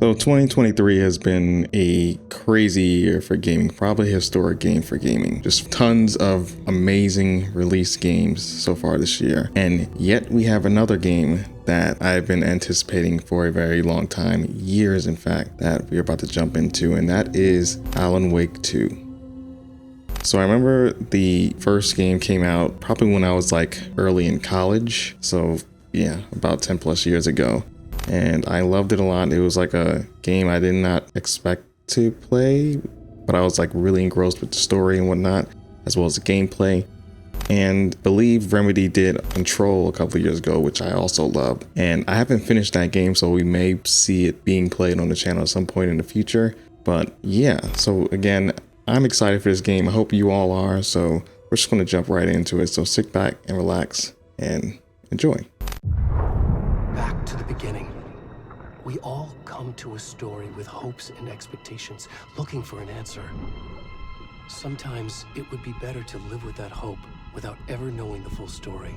So 2023 has been a crazy year for gaming, probably a historic game for gaming. Just tons of amazing release games so far this year. And yet we have another game that I've been anticipating for a very long time, years in fact, that we're about to jump into, and that is Alan Wake 2. So I remember the first game came out probably when I was like early in college. So yeah, about 10 plus years ago. And I loved it a lot. It was like a game I did not expect to play, but I was like really engrossed with the story and whatnot, as well as the gameplay. And I believe Remedy did Control a couple of years ago, which I also loved. And I haven't finished that game, so we may see it being played on the channel at some point in the future. But yeah, so again, I'm excited for this game. I hope you all are. So we're just going to jump right into it. So sit back and relax and enjoy. Back to the beginning. We all come to a story with hopes and expectations, looking for an answer. Sometimes it would be better to live with that hope without ever knowing the full story.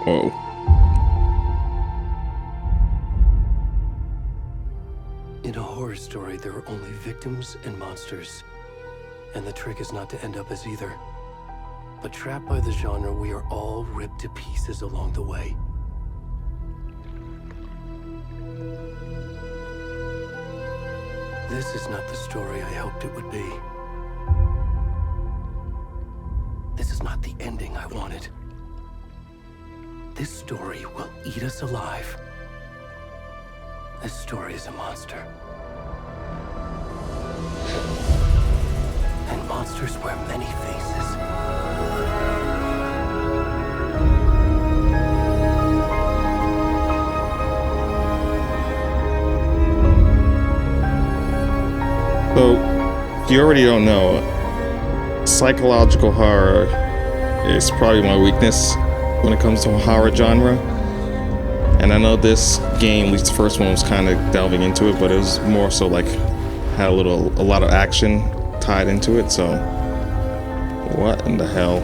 Whoa. In a horror story, there are only victims and monsters. And the trick is not to end up as either. But trapped by the genre, we are all ripped to pieces along the way. This is not the story I hoped it would be. This is not the ending I wanted. This story will eat us alive. This story is a monster. And monsters wear many faces. So, if you already don't know, psychological horror is probably my weakness when it comes to horror genre. And I know this game, at least the first one, was kind of delving into it, but it was more so like had a lot of action tied into it. So what in the hell?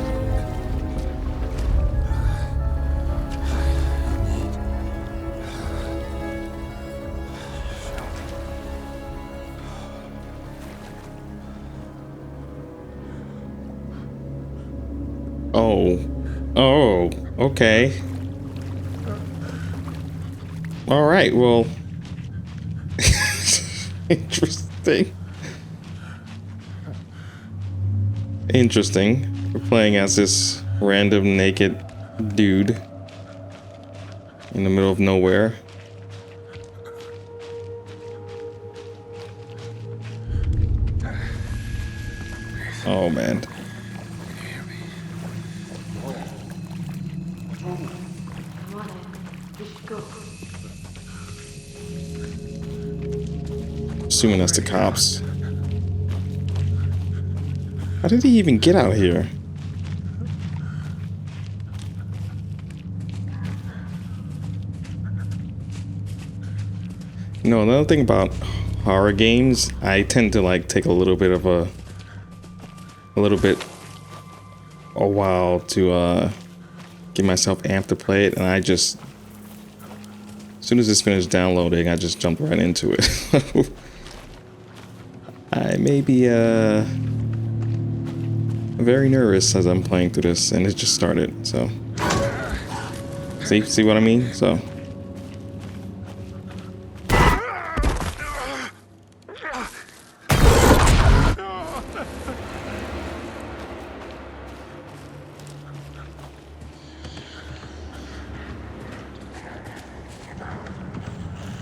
Oh, okay. All right, well, Interesting. We're playing as this random naked dude in the middle of nowhere. Oh man. Assuming that's the cops. How did he even get out here? You know, another thing about horror games, I tend to like take a little bit of a while to get myself amped to play it, and I just, as soon as it's finished downloading, I just jumped right into it. I may be very nervous as I'm playing through this, and it just started. So see what I mean? So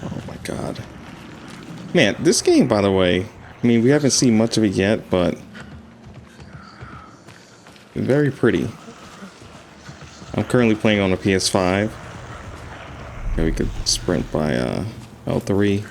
oh my god, man, this game, by the way, I mean, we haven't seen much of it yet, but very pretty. I'm currently playing on a PS5. Okay, we could sprint by L3.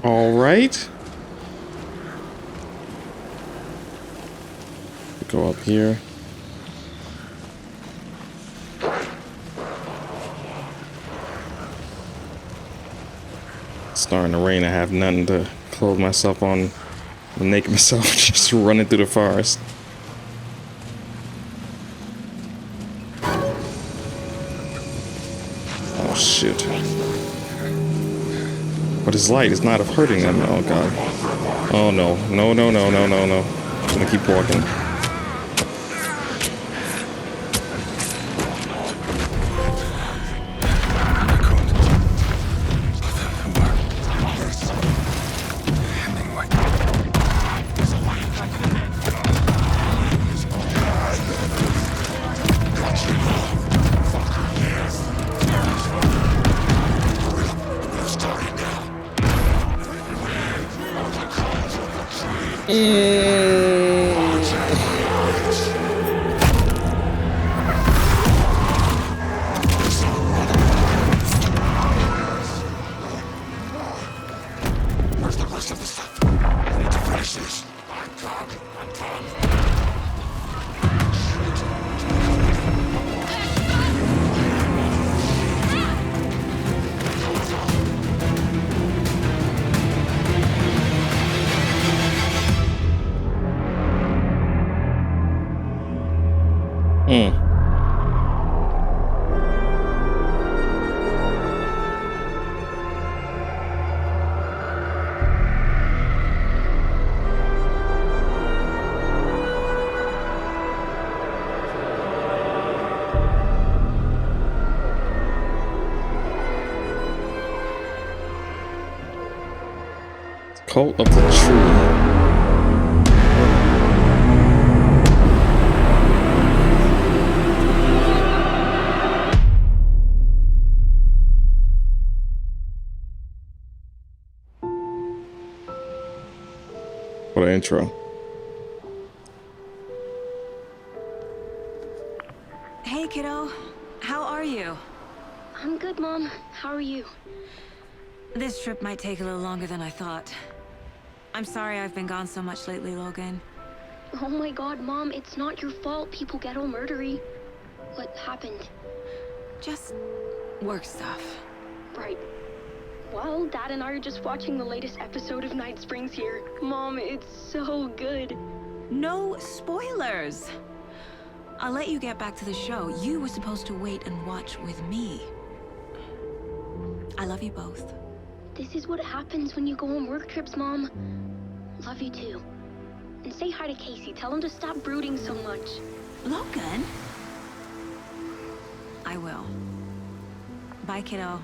All right. Go up here. It's starting to rain. I have nothing to clothe myself on. I'm naked myself, just running through the forest. Oh shit. But his light is not hurting them. Oh god. Oh no. No, no, no, no, no, no. I'm gonna keep walking. Cult of the Tree. What an intro. Hey, kiddo. How are you? I'm good, Mom. How are you? This trip might take a little longer than I thought. I'm sorry I've been gone so much lately, Logan. Oh my god, Mom, it's not your fault people get all murdery. What happened? Just work stuff. Right. Well, Dad and I are just watching the latest episode of Night Springs here. Mom, it's so good. No spoilers! I'll let you get back to the show. You were supposed to wait and watch with me. I love you both. This is what happens when you go on work trips, Mom. Love you too. And say hi to Casey. Tell him to stop brooding so much. Logan? I will. Bye, kiddo.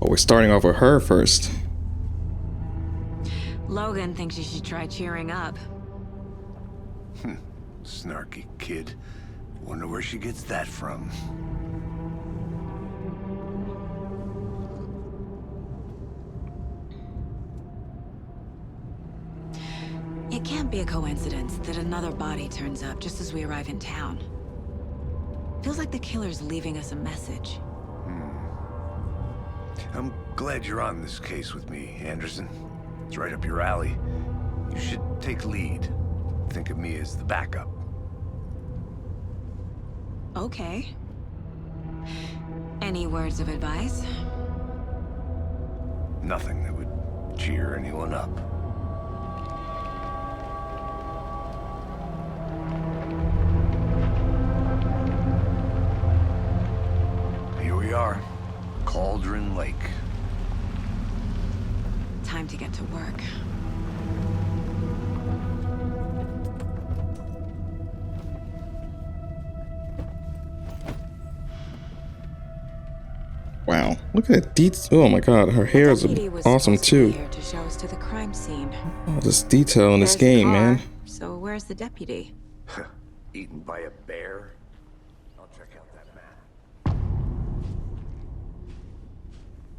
Oh, we're starting off with her first. Logan thinks you should try cheering up. Snarky kid. Wonder where she gets that from. It can't be a coincidence that another body turns up just as we arrive in town. Feels like the killer's leaving us a message. I'm glad you're on this case with me, Anderson. It's right up your alley. You should take lead. Think of me as the backup. Okay. Any words of advice? Nothing that would cheer anyone up. Here we are. Cauldron Lake. Time to get to work. Wow, look at that detail. Oh my god, her hair is Deputy was awesome supposed to be too. here to show us to the crime scene. All this detail in this There's the game, car, man. So where's the deputy? Eaten by a bear? I'll check out that map.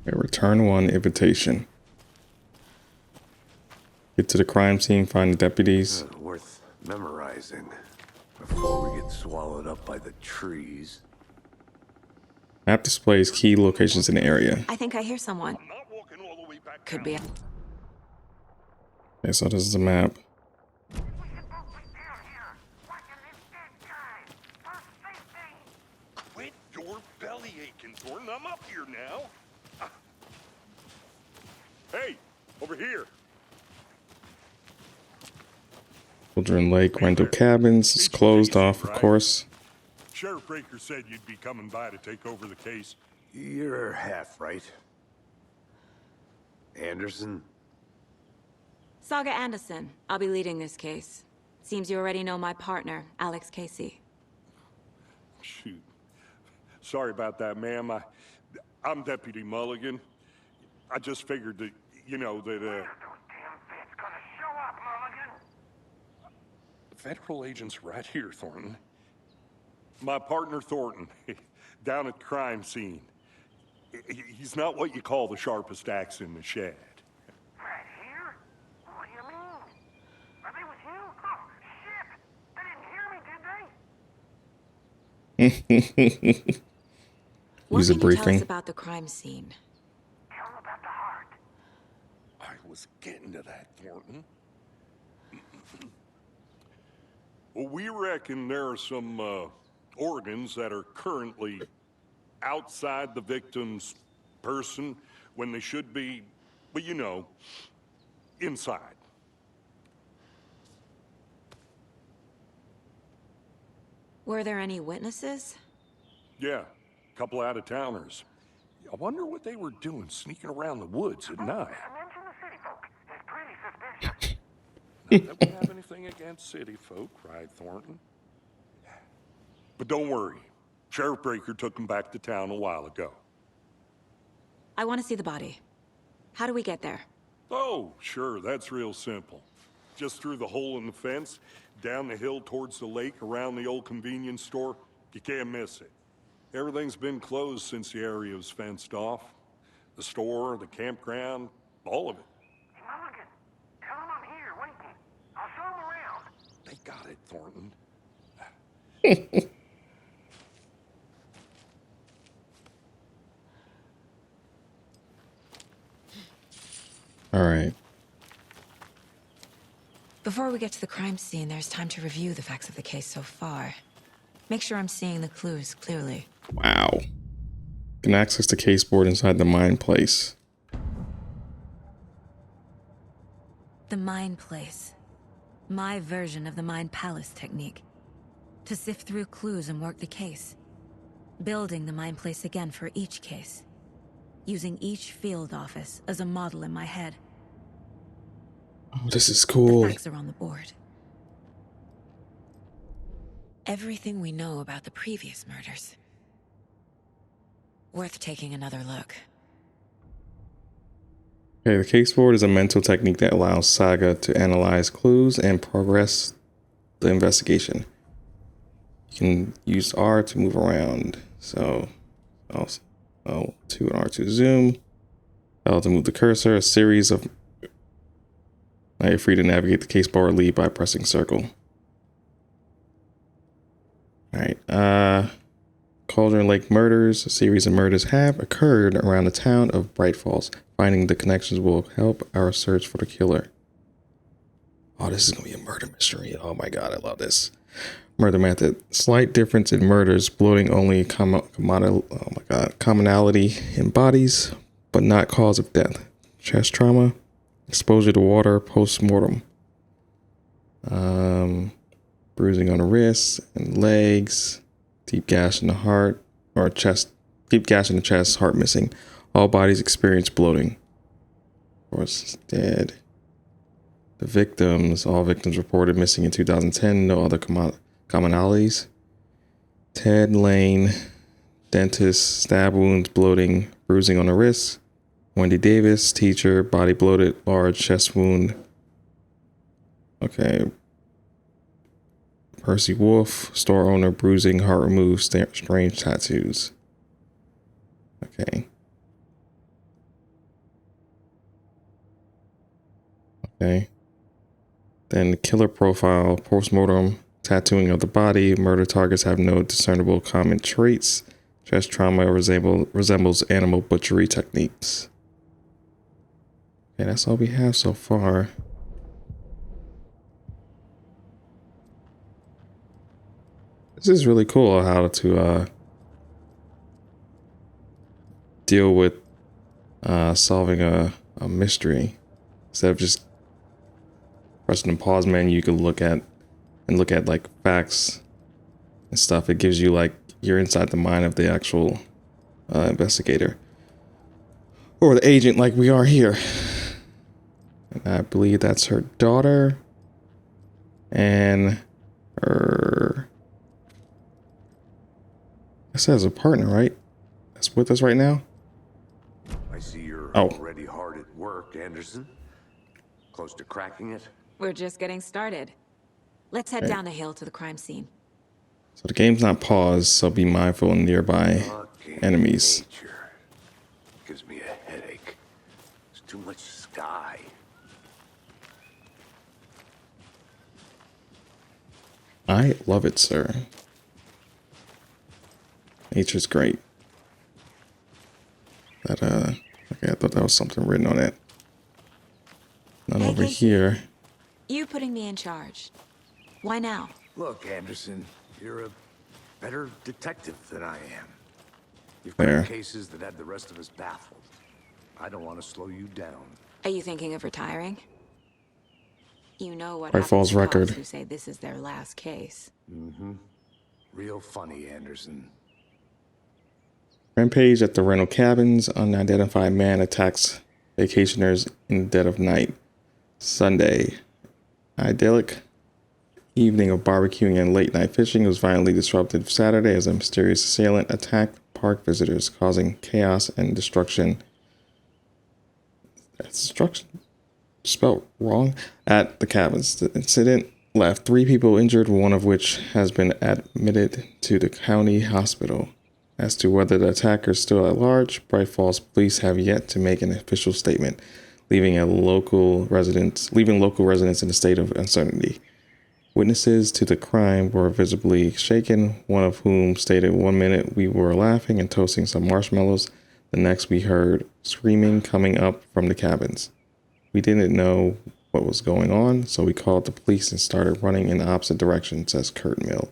A return one invitation. Get to the crime scene, find the deputies. Worth memorizing before we get swallowed up by the trees. Map displays key locations in the area. I think I hear someone. Could be. Okay, so this is the map. Quit your belly aching, Thornton. I'm up here now. Hey, over here. Children Lake rental cabins is closed off, of course. Sheriff Breaker said you'd be coming by to take over the case. You're half right. Anderson? Saga Anderson. I'll be leading this case. Seems you already know my partner, Alex Casey. Shoot. Sorry about that, ma'am. I'm Deputy Mulligan. I just figured that, you know, that, federal agent's right here, Thornton. My partner, Thornton, down at the crime scene. He's not what you call the sharpest axe in the shed. Right here? What do you mean? Are they with you? Oh, shit! They didn't hear me, did they? What Use a can you tell briefing. us about the crime scene? Tell them about the heart. I was getting to that, Thornton. Well, we reckon there are some organs that are currently outside the victim's person when they should be, well, you know, inside. Were there any witnesses? Yeah, a couple out-of-towners. I wonder what they were doing sneaking around the woods at night. Mention the city folk. It's pretty suspicious. Not that we have anything against city folk, cried Thornton. But don't worry. Sheriff Breaker took them back to town a while ago. I want to see the body. How do we get there? Oh, sure, that's real simple. Just through the hole in the fence, down the hill towards the lake, around the old convenience store. You can't miss it. Everything's been closed since the area was fenced off. The store, the campground, all of it. Hey, Mulligan, tell them I'm here waiting. I'll show them around. They got it, Thornton. All right. Before we get to the crime scene, there's time to review the facts of the case so far. Make sure I'm seeing the clues clearly. Wow. Can access the case board inside the mine place. The Mind Place. My version of the Mind Palace technique. To sift through clues and work the case. Building the Mind Place again for each case. Using each field office as a model in my head. Oh, this is The cool. facts are on the board. Everything we know about the previous murders. Worth taking another look. Okay, the case board is a mental technique that allows Saga to analyze clues and progress the investigation. You can use R to move around. So, L2 and R to zoom. L to move the cursor. A series of. Now you're free to navigate the case board lead by pressing circle. All right. Cauldron Lake murders. A series of murders have occurred around the town of Bright Falls. Finding the connections will help our search for the killer. Oh, this is going to be a murder mystery. Oh my God, I love this. Murder method. Slight difference in murders. Bloating only commonality in bodies, but not cause of death. Chest trauma. Exposure to water post-mortem. Bruising on the wrists and legs. Deep gash in the heart or chest. Deep gash in the chest, heart missing. All bodies experience bloating. Of course, dead. The victims, all victims reported missing in 2010. No other commonalities. Ted Lane, dentist, stab wounds, bloating, bruising on the wrist. Wendy Davis, teacher, body bloated, large chest wound. Okay. Percy Wolf, store owner, bruising, heart removed, strange tattoos. Okay. Okay. Then the killer profile, postmortem, tattooing of the body. Murder targets have no discernible common traits. Chest trauma resembles animal butchery techniques. Okay, that's all we have so far. This is really cool how to deal with solving a mystery. Instead of just pressing the pause menu, you can look at like facts and stuff. It gives you like you're inside the mind of the actual investigator or the agent, like we are here. And I believe that's her daughter and her. It says a partner, right? That's with us right now. I see you're Oh. already hard at work, Anderson. Close to cracking it? We're just getting started. Let's head Okay. down the hill to the crime scene. So the game's not paused, so be mindful of nearby Fucking enemies. nature. Gives me a headache. There's too much sky. I love it, sir. Nature's great. That okay, I thought that was something written on it. None Hey, over Casey. here. You putting me in charge. Why now? Look, Anderson, you're a better detective than I am. You've Fair. got cases that had the rest of us baffled. I don't want to slow you down. Are you thinking of retiring? You know what Right, happens false to record. cops who say this is their last case. Real funny, Anderson. Rampage at the rental cabins. Unidentified man attacks vacationers in the dead of night. Sunday. Idyllic evening of barbecuing and late night fishing was violently disrupted Saturday as a mysterious assailant attacked park visitors, causing chaos and destruction. That's destruction spelled wrong at the cabins. The incident left 3 people injured, one of which has been admitted to the county hospital. As to whether the attacker is still at large, Bright Falls police have yet to make an official statement, leaving local residents in a state of uncertainty. Witnesses to the crime were visibly shaken, one of whom stated, "1 minute we were laughing and toasting some marshmallows. The next we heard screaming coming up from the cabins. We didn't know what was going on, so we called the police and started running in the opposite direction," says Kurt Mill.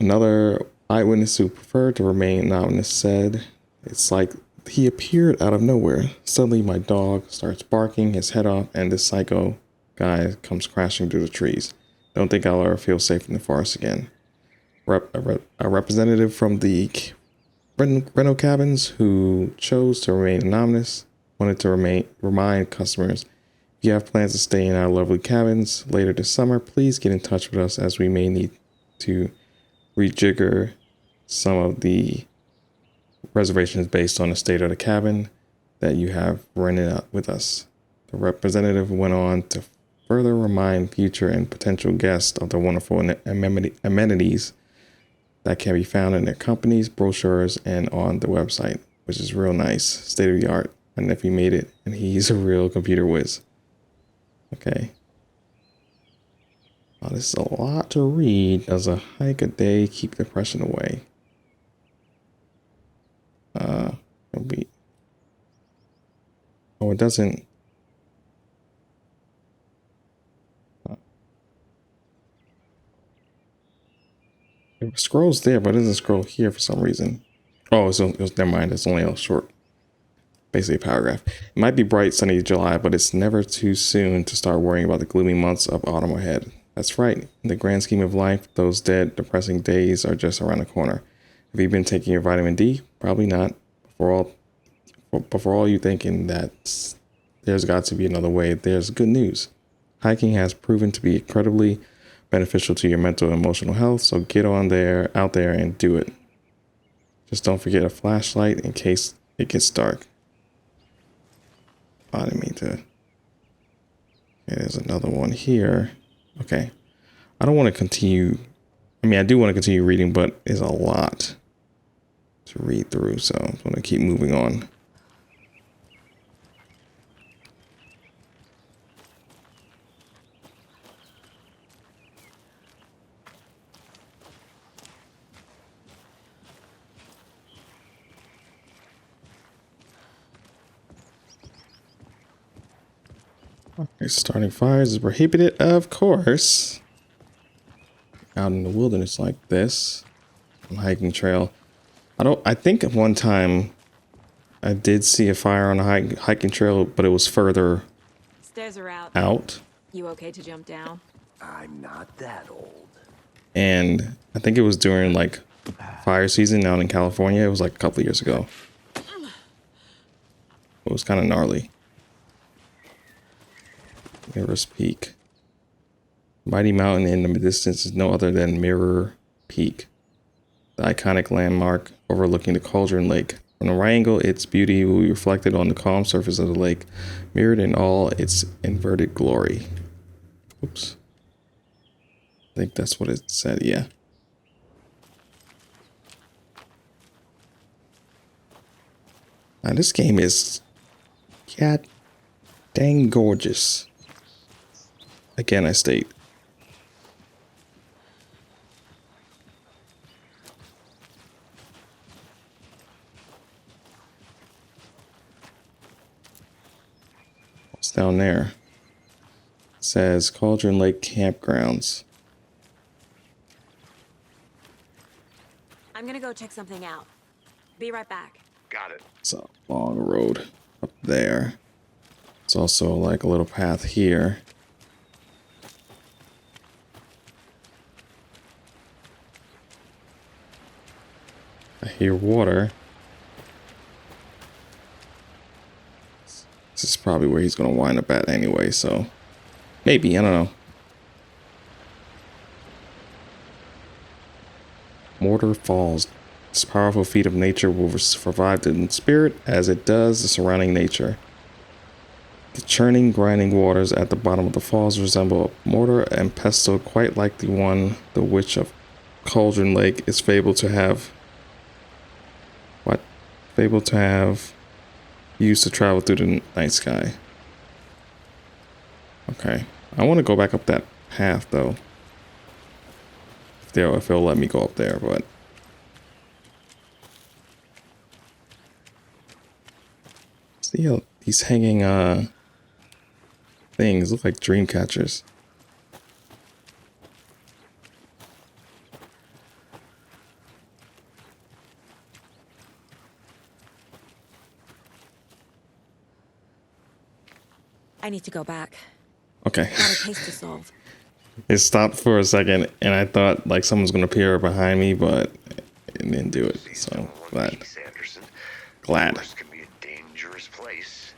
Another eyewitness who preferred to remain anonymous said, "It's like he appeared out of nowhere. Suddenly my dog starts barking his head off and this psycho guy comes crashing through the trees. Don't think I'll ever feel safe in the forest again." A representative from the rental cabins who chose to remain anonymous wanted to remind customers, if you have plans to stay in our lovely cabins later this summer, please get in touch with us as we may need to rejigger some of the reservations based on the state of the cabin that you have rented out with us. The representative went on to further remind future and potential guests of the wonderful amenities that can be found in their companies, brochures, and on the website, which is real nice, state of the art. My nephew made it, and he's a real computer whiz. Okay. Oh, this is a lot to read. Does a hike a day keep depression away? Oh, it doesn't. It scrolls there, but it doesn't scroll here for some reason. Oh, never mind. It's only a short, basically a paragraph. It might be bright, sunny July, but it's never too soon to start worrying about the gloomy months of autumn ahead. That's right. In the grand scheme of life, those dead, depressing days are just around the corner. Have you been taking your vitamin D? Probably not. For all you thinking that there's got to be another way, there's good news. Hiking has proven to be incredibly beneficial to your mental and emotional health, so get out there and do it. Just don't forget a flashlight in case it gets dark. I didn't mean to. Okay, there's another one here. Okay. I don't want to continue. I mean, I do want to continue reading, but it's a lot to read through, so I'm going to keep moving on. Okay, starting fires is prohibited, of course. out in the wilderness like this. Hiking trail. I think at one time I did see a fire on a hiking trail, but it was further Stairs are out. You okay to jump down? I'm not that old. And I think it was during like fire season out in California. It was like a couple of years ago. It was kind of gnarly. Mirror's Peak. Mighty mountain in the distance is no other than Mirror Peak, the iconic landmark overlooking the Cauldron Lake. From the right angle, its beauty will be reflected on the calm surface of the lake, mirrored in all its inverted glory. Oops. I think that's what it said, yeah. Now this game is god dang gorgeous. Again, I state. What's down there? It says Cauldron Lake Campgrounds. I'm gonna go check something out. Be right back. Got it. It's a long road up there. It's also like a little path here. I hear water. This is probably where he's gonna wind up at anyway, so maybe, I don't know. Mortar Falls. This powerful feat of nature will survive in spirit as it does the surrounding nature. The churning, grinding waters at the bottom of the falls resemble mortar and pestle, quite like the one the Witch of Cauldron Lake is fabled to have. What? Fabled to have used to travel through the night sky. Okay. I want to go back up that path, though. If it'll let me go up there, but... See how these hanging, things look like dream catchers. I need to go back. Okay. Got a case to solve. It stopped for a second, and I thought like someone's gonna appear behind me, but it didn't do it. So glad. Anderson. Glad. This can be a dangerous place.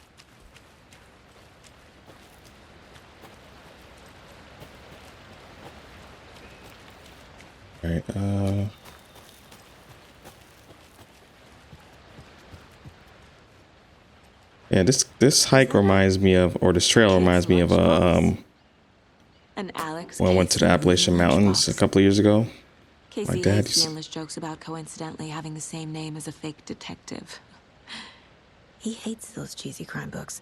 All right. Yeah, this hike reminds me of, or this trail reminds me of And Alex. when I went to the Appalachian Mountains a couple of years ago. Casey My dad hates used- the endless jokes about coincidentally having the same name as a fake detective. He hates those cheesy crime books.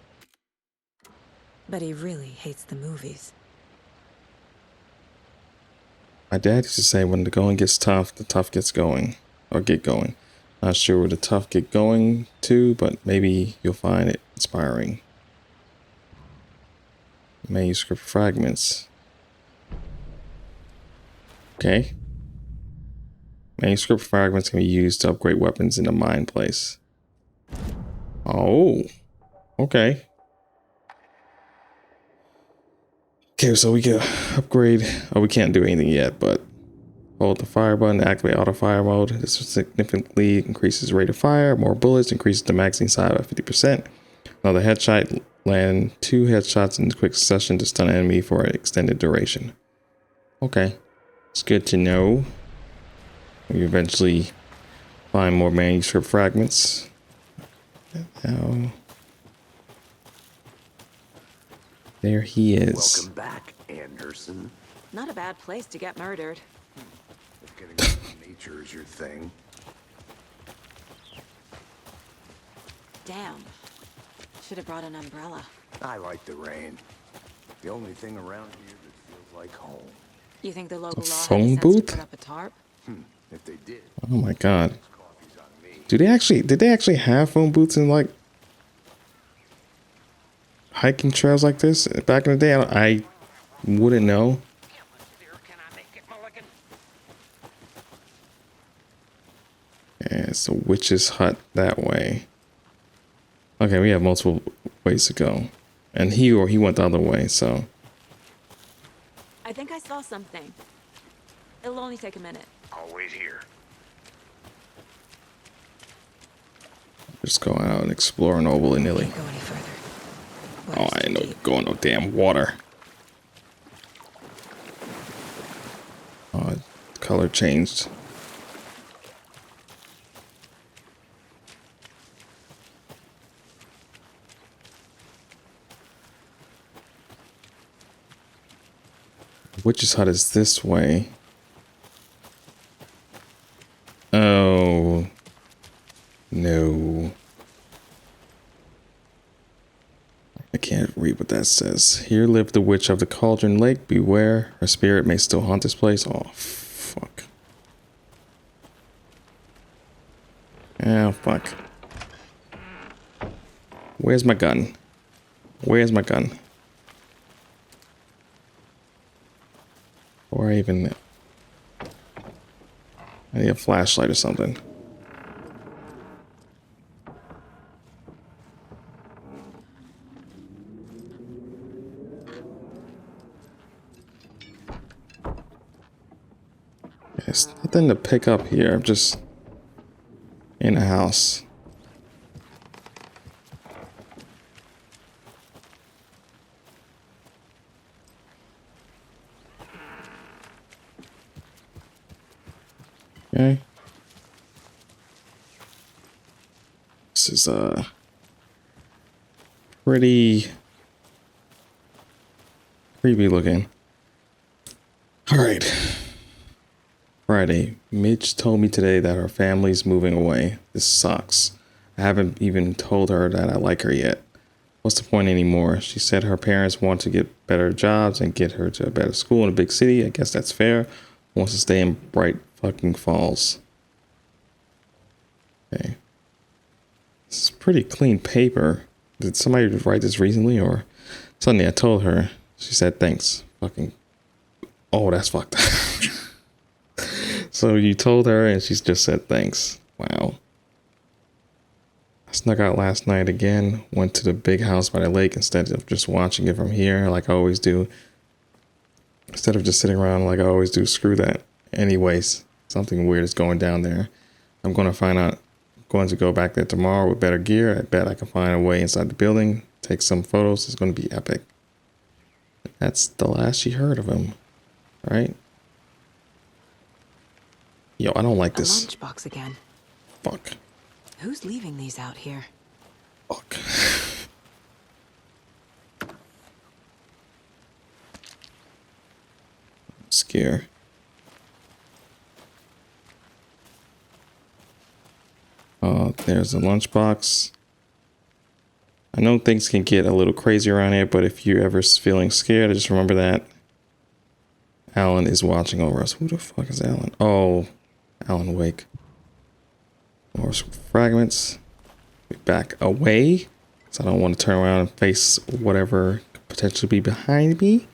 But he really hates the movies. My dad used to say, when the going gets tough, the tough gets going, or get going. Not sure where the tough get going to, but maybe you'll find it inspiring. Manuscript fragments. Okay. Manuscript fragments can be used to upgrade weapons in the mine place. Oh, okay. Okay, so we can upgrade. Oh, we can't do anything yet, but hold the fire button to activate auto fire mode. This significantly increases rate of fire. More bullets, increases the magazine size by 50%. Another headshot, land 2 headshots in quick succession to stun an enemy for an extended duration. Okay, it's good to know. We eventually find more manuscript fragments. Now, there he is. Welcome back, Anderson. Not a bad place to get murdered. If getting out in nature is your thing. Damn. Should have brought an umbrella. I like the rain. The only thing around here that feels like home. You think the local law had phone the sense booth? to put up a tarp? If they did, Oh my god. coffee's on me. Did they actually have phone booths in like hiking trails like this back in the day? I wouldn't know. Can I make it, Mulligan? It's the witch's hut that way. Okay, we have multiple ways to go. And he went the other way, so. I think I saw something. It'll only take a minute. I'll wait here. Just go out and explore no willy-nilly. Can't go any further. Oh, I didn't know you could go in no damn water. Oh, color changed. Witch's hut is this way. Oh. No. I can't read what that says. Here lived the witch of the Cauldron Lake. Beware, her spirit may still haunt this place. Oh, fuck. Oh, fuck. Where's my gun? Where's my gun? Or even... I need a flashlight or something. There's nothing to pick up here. I'm just in a house. Okay. This is pretty creepy looking. All right. Friday. Midge told me today that her family's moving away. This sucks. I haven't even told her that I like her yet. What's the point anymore? She said her parents want to get better jobs and get her to a better school in a big city. I guess that's fair. Wants to stay in Bright fucking Falls. Okay. This is pretty clean paper. Did somebody write this recently or suddenly I told her. She said thanks. Fucking. Oh, that's fucked up. So you told her and she's just said thanks. Wow. I snuck out last night again. Went to the big house by the lake instead of just watching it from here like I always do. Instead of just sitting around like I always do. Screw that. Anyways, something weird is going down there. I'm going to find out. I'm going to go back there tomorrow with better gear. I bet I can find a way inside the building. Take some photos. It's going to be epic. That's the last she heard of him. Right? Yo, I don't like this. A lunchbox again. Fuck. Who's leaving these out here? Fuck. Scare. There's a lunchbox. I know things can get a little crazy around here, but if you're ever feeling scared, just remember that Alan is watching over us. Who the fuck is Alan? Oh, Alan Wake. More fragments. Back away. So I don't want to turn around and face whatever could potentially be behind me.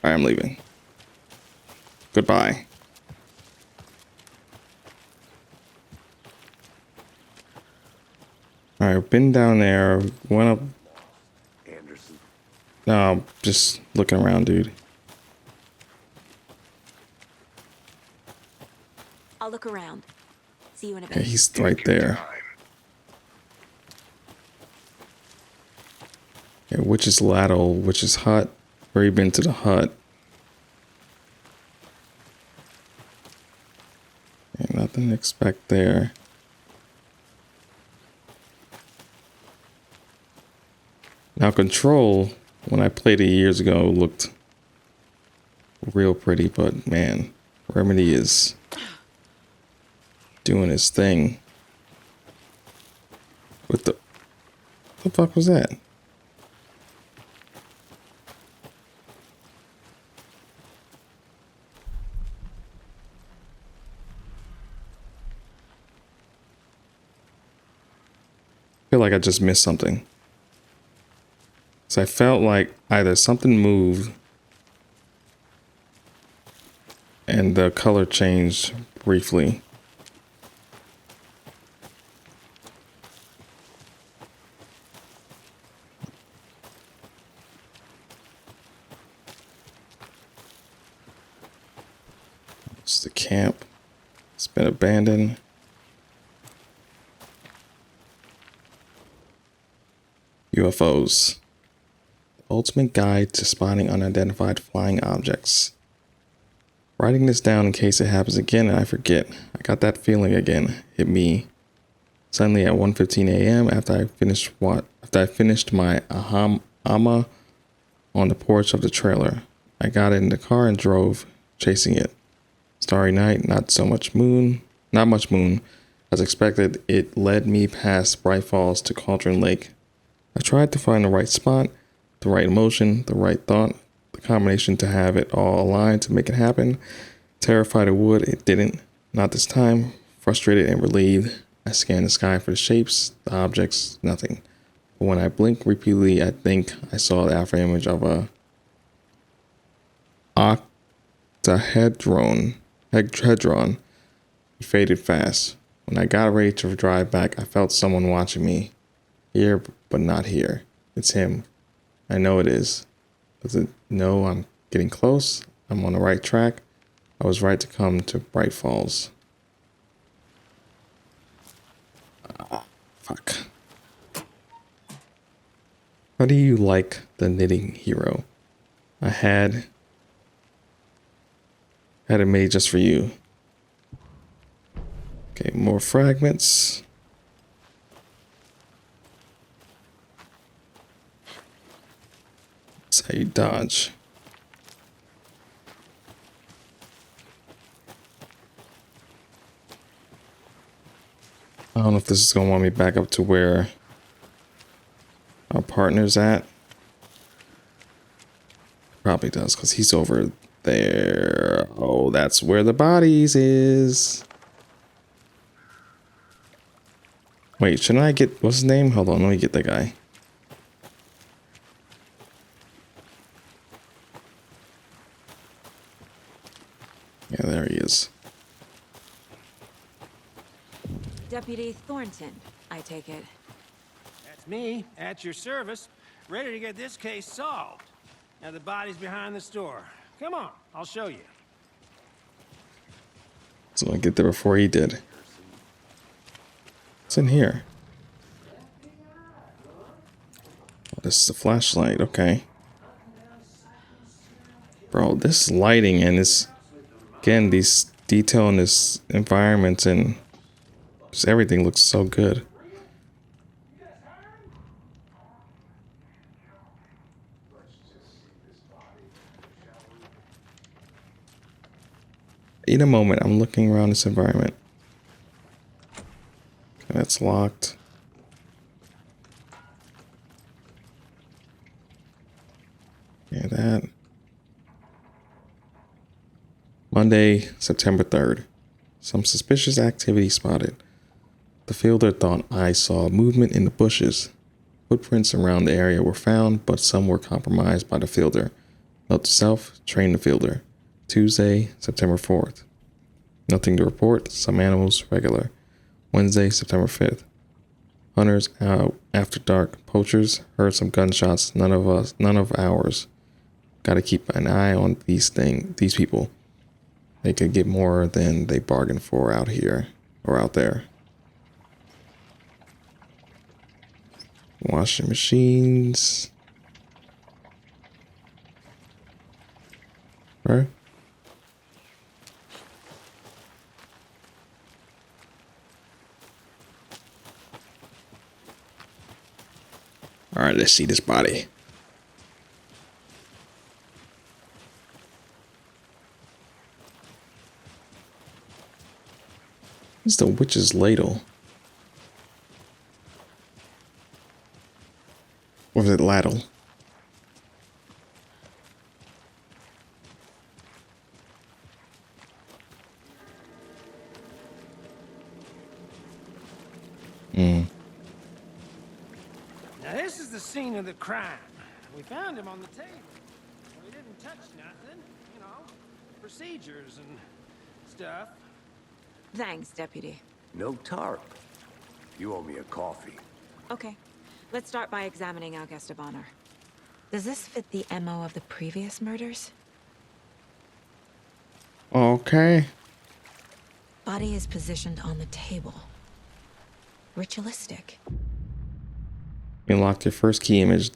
I'm leaving. Goodbye. Alright, been down there. Went up. Anderson. No, just looking around, dude. I'll look around. See you in a bit. Okay, he's right there. Okay, Witch's Ladle, Witch's Hut. Already been to the hut. Okay, nothing to expect there. Now Control, when I played it years ago, looked real pretty, but man, Remedy is doing his thing. What the fuck was that? feel like I just missed something. So I felt like either something moved and the color changed briefly. It's the camp. It's been abandoned. UFOs. Ultimate guide to spotting unidentified flying objects. Writing this down in case it happens again and I forget. I got that feeling again. Hit me suddenly at 1:15 a.m. after I finished my ama on the porch of the trailer. I got in the car and drove, chasing it. Starry night, not much moon. As expected, it led me past Bright Falls to Cauldron Lake. I tried to find the right spot, the right emotion, the right thought, the combination to have it all aligned to make it happen. Terrified it would, it didn't. Not this time. Frustrated and relieved, I scanned the sky for the shapes, the objects, nothing. But when I blinked repeatedly, I think I saw the after image of a octahedron. It faded fast. When I got ready to drive back, I felt someone watching me. Here, but not here. It's him. I know it is. Does it know I'm getting close? I'm on the right track. I was right to come to Bright Falls. Fuck. How do you like the knitting hero? I had it made just for you. Okay, more fragments. That's how you dodge. I don't know if this is gonna want me back up to where our partner's at. Probably does, because he's over there. Oh, that's where the bodies is. Wait, shouldn't I get, what's his name? Hold on, let me get the guy. Yeah, there he is. Deputy Thornton, I take it. That's me, at your service, ready to get this case solved. Now the body's behind the store. Come on, I'll show you. So I'll get there before he did. What's in here? Oh, this is a flashlight, okay. Bro, this lighting and this, again, these detail in this environment and just everything looks so good. In a moment, I'm looking around this environment. Okay, that's locked. Yeah, that. Monday, September 3rd. Some suspicious activity spotted. The fielder thought I saw movement in the bushes. Footprints around the area were found, but some were compromised by the fielder. Note to self, train the fielder. Tuesday, September 4th. Nothing to report. Some animals regular. Wednesday, September 5th. Hunters out after dark. Poachers heard some gunshots. None of ours. Gotta keep an eye on these people. They could get more than they bargained for out here or out there. Washing machines. Right? All right, let's see this body. It's the witch's ladle. Or is it ladle? the scene of the crime. We found him on the table. We didn't touch nothing, you know, procedures and stuff. Thanks, Deputy. No tarp. You owe me a coffee. Okay. Let's start by examining our guest of honor. Does this fit the MO of the previous murders? Okay. Body is positioned on the table. Ritualistic. You unlock your first key image.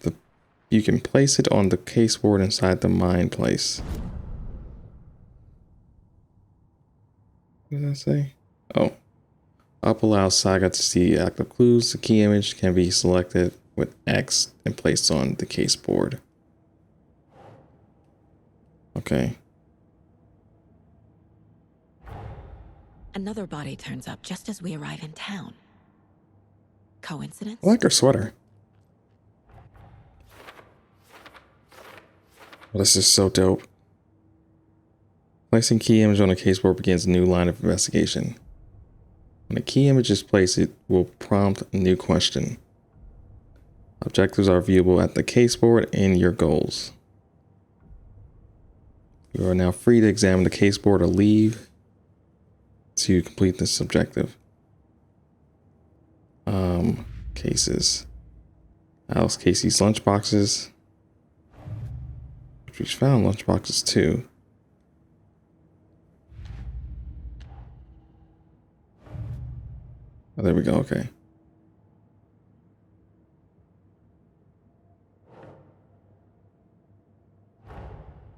You can place it on the caseboard inside the mind place. What did I say? Oh. Up allows Saga to see active clues. The key image can be selected with X and placed on the caseboard. Okay. Another body turns up just as we arrive in town. Coincidence? I like her sweater. Well, this is so dope. Placing key image on a caseboard begins a new line of investigation. When a key image is placed, it will prompt a new question. Objectives are viewable at the caseboard and your goals. You are now free to examine the caseboard or leave to complete this objective. Cases. Alice Casey's lunchboxes. We found lunchboxes too. Oh, there we go. Okay.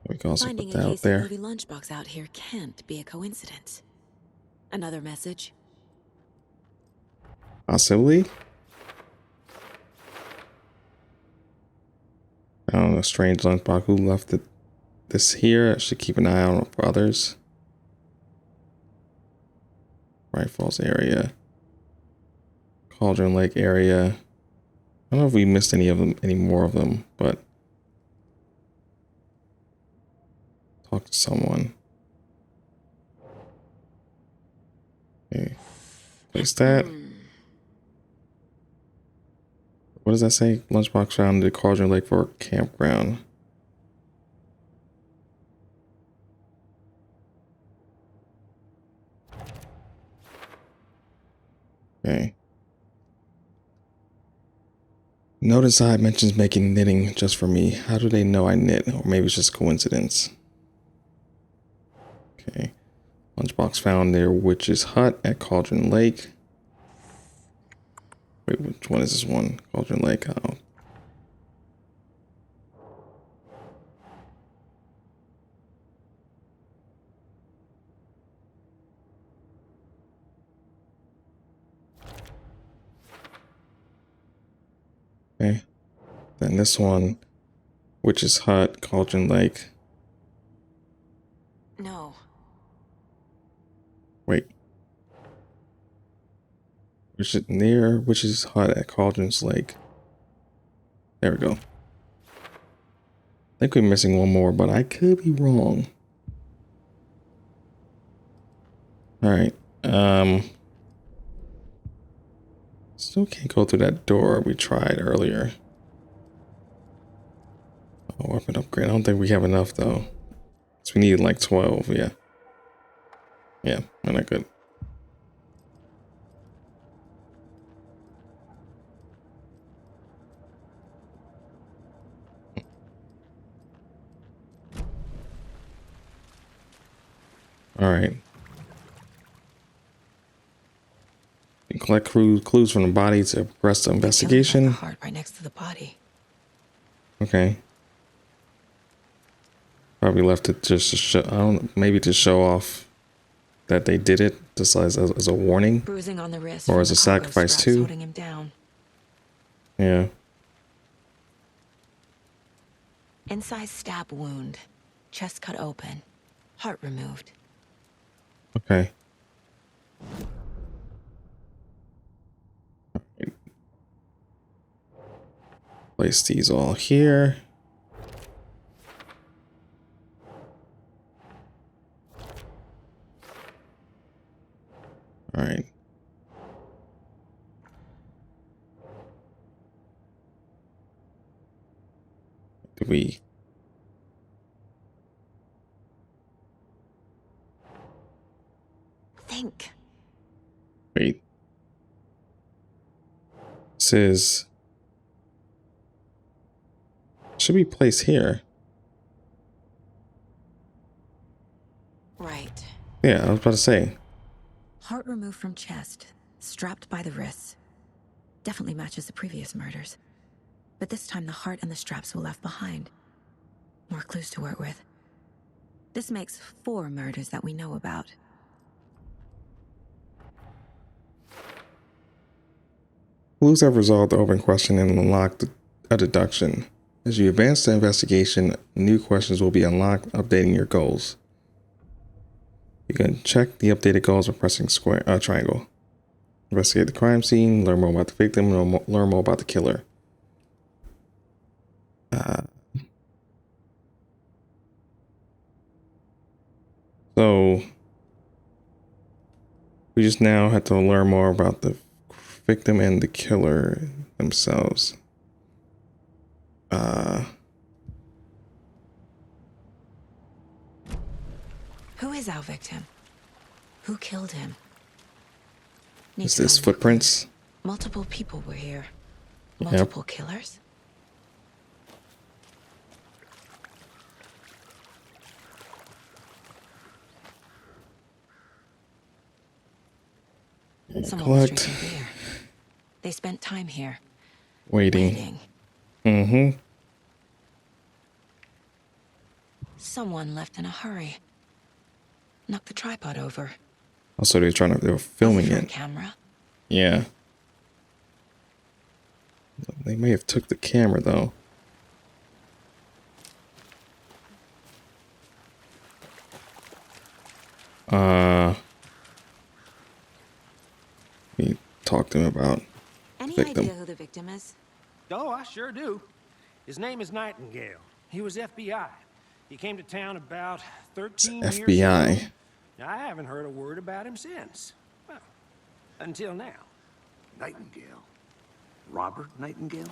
We can also Finding put that a out Casey there. movie lunchbox out here can't be a coincidence. Another message. Possibly. Found a strange lunchbox. Who left this here? I should keep an eye on for others. Bright Falls area. Cauldron Lake area. I don't know if we missed any more of them, but talk to someone. Okay. Place that. What does that say? Lunchbox found at Cauldron Lake for a campground. Okay. Note inside mentions making knitting just for me. How do they know I knit? Or maybe it's just coincidence. Okay. Lunchbox found near Witch's Hut at Cauldron Lake. Wait, which one is this one? Cauldron Lake. Oh. Okay. Then this one, Witch's Hut, Cauldron Lake. No. Wait. Which is near Witch's Hut at Cauldron's Lake. There we go. I think we're missing one more, but I could be wrong. Alright. Still can't go through that door we tried earlier. Oh, weapon upgrade. I don't think we have enough though. So we need like 12, yeah. Yeah, we're not good. Alright. You collect clues from the body to progress the investigation. Heart right next to the body. Okay. Probably left it just to show, I don't know, maybe to show off that they did it, just as a warning. Bruising on the wrist. Or as a sacrifice too. Holding him down. Yeah. Incised stab wound. Chest cut open. Heart removed. Okay. Place these all here. All right. Did we? Think. Wait. This is. Should be placed here. Right. Yeah, I was about to say. Heart removed from chest, strapped by the wrists. Definitely matches the previous murders. But this time the heart and the straps were left behind. More clues to work with. This makes 4 murders that we know about. Clues have resolved the open question and unlocked a deduction. As you advance the investigation, new questions will be unlocked, updating your goals. You can check the updated goals by pressing triangle. Investigate the crime scene, learn more about the victim, learn more about the killer. So we just now have to learn more about the victim and the killer themselves. Who is our victim? Who killed him? Is this footprints? Multiple people were here. Yep. Multiple killers? Someone was Collect. drinking beer. They spent time here. Waiting. Mm-hmm. Someone left in a hurry. Knocked the tripod over. Also, they were filming Was it for a it. camera? Yeah. They may have took the camera though. We talked to him about Any victim. idea who the victim is? Oh, I sure do. His name is Nightingale. He was FBI. He came to town about 13 years ago. FBI. I haven't heard a word about him since. Well, until now. Nightingale? Robert Nightingale?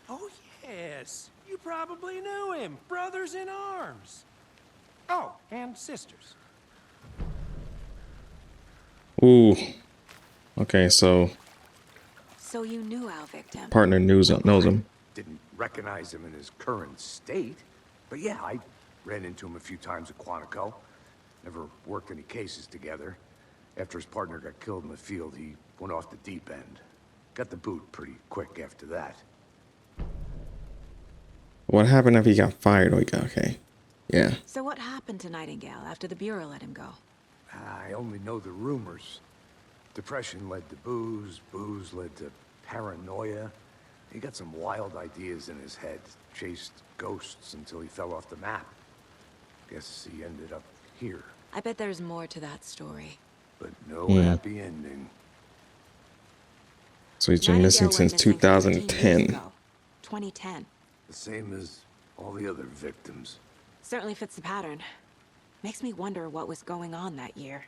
Oh, yes. You probably knew him. Brothers in arms. Oh, and sisters. Ooh. Okay, so So you knew our victim. partner knows him. Didn't recognize him in his current state. But yeah, I ran into him a few times at Quantico. Never worked any cases together. After his partner got killed in the field, he went off the deep end. Got the boot pretty quick after that. What happened if he got fired? Okay. Yeah. So what happened to Nightingale after the Bureau let him go? I only know the rumors. Depression led to booze, booze led to paranoia. He got some wild ideas in his head, chased ghosts until he fell off the map. Guess he ended up here, I bet there's more to that story. but no happy ending. So he's been missing Nightingale since went missing 15 years 2010. ago. 2010. The same as all the other victims. Certainly fits the pattern. Makes me wonder what was going on that year.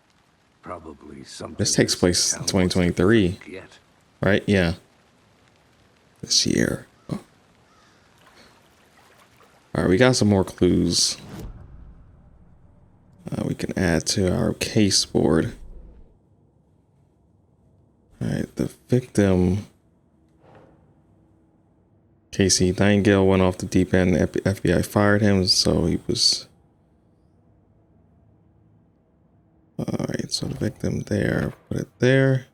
Probably something. This takes place in town wants to 2023, forget. right? Yeah. This year. Oh. All right, we got some more clues. We can add to our case board. All right, the victim. Casey Nightingale went off the deep end. The FBI fired him, so he was. All right, so the victim there. Put it there.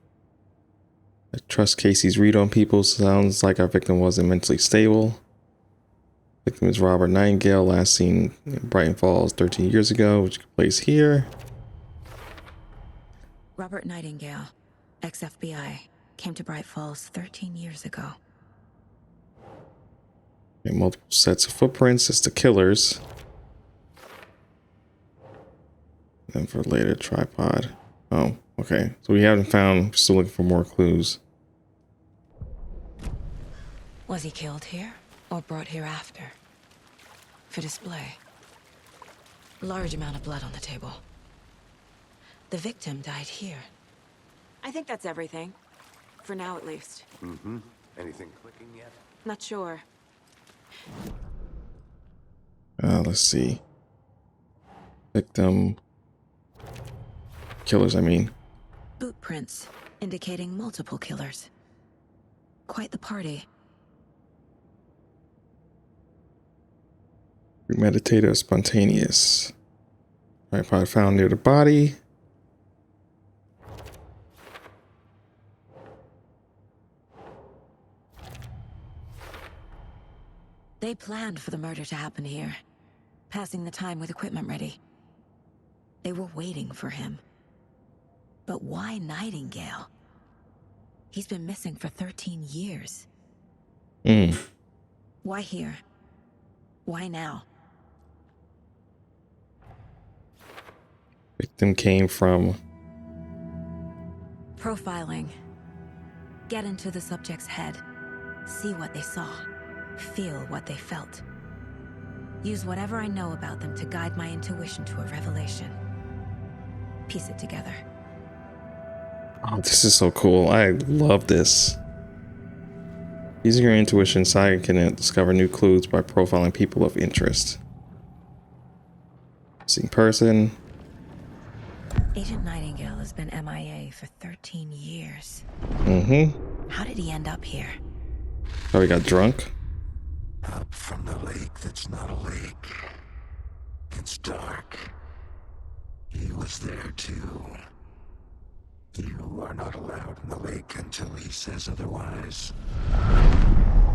I trust Casey's read on people. Sounds like our victim wasn't mentally stable. Victim is Robert Nightingale, last seen in Brighton Falls 13 years ago, which could place here. Robert Nightingale, ex-FBI, came to Bright Falls 13 years ago. Okay, multiple sets of footprints. It's the killers. And for later, tripod. Oh, okay. So we haven't found. Still looking for more clues. Was he killed here or brought here after? For display. Large amount of blood on the table. The victim died here. I think that's everything. For now, at least. Mm-hmm. Anything clicking yet? Not sure. Let's see. Victim. Killers, I mean. Boot prints indicating multiple killers. Quite the party. Premeditated or spontaneous. Right, probably found near the body. They planned for the murder to happen here, passing the time with equipment ready. They were waiting for him. But why Nightingale? He's been missing for 13 years. Why here? Why now? Victim came from... Profiling. Get into the subject's head. See what they saw. Feel what they felt. Use whatever I know about them to guide my intuition to a revelation. Piece it together. Oh, this is so cool. I love this. Using your intuition, Saga can discover new clues by profiling people of interest. Missing person. Agent Nightingale has been MIA for 13 years. How did he end up here? Probably got drunk. Up from the lake that's not a lake. It's dark. He was there too. You are not allowed in the lake until he says otherwise.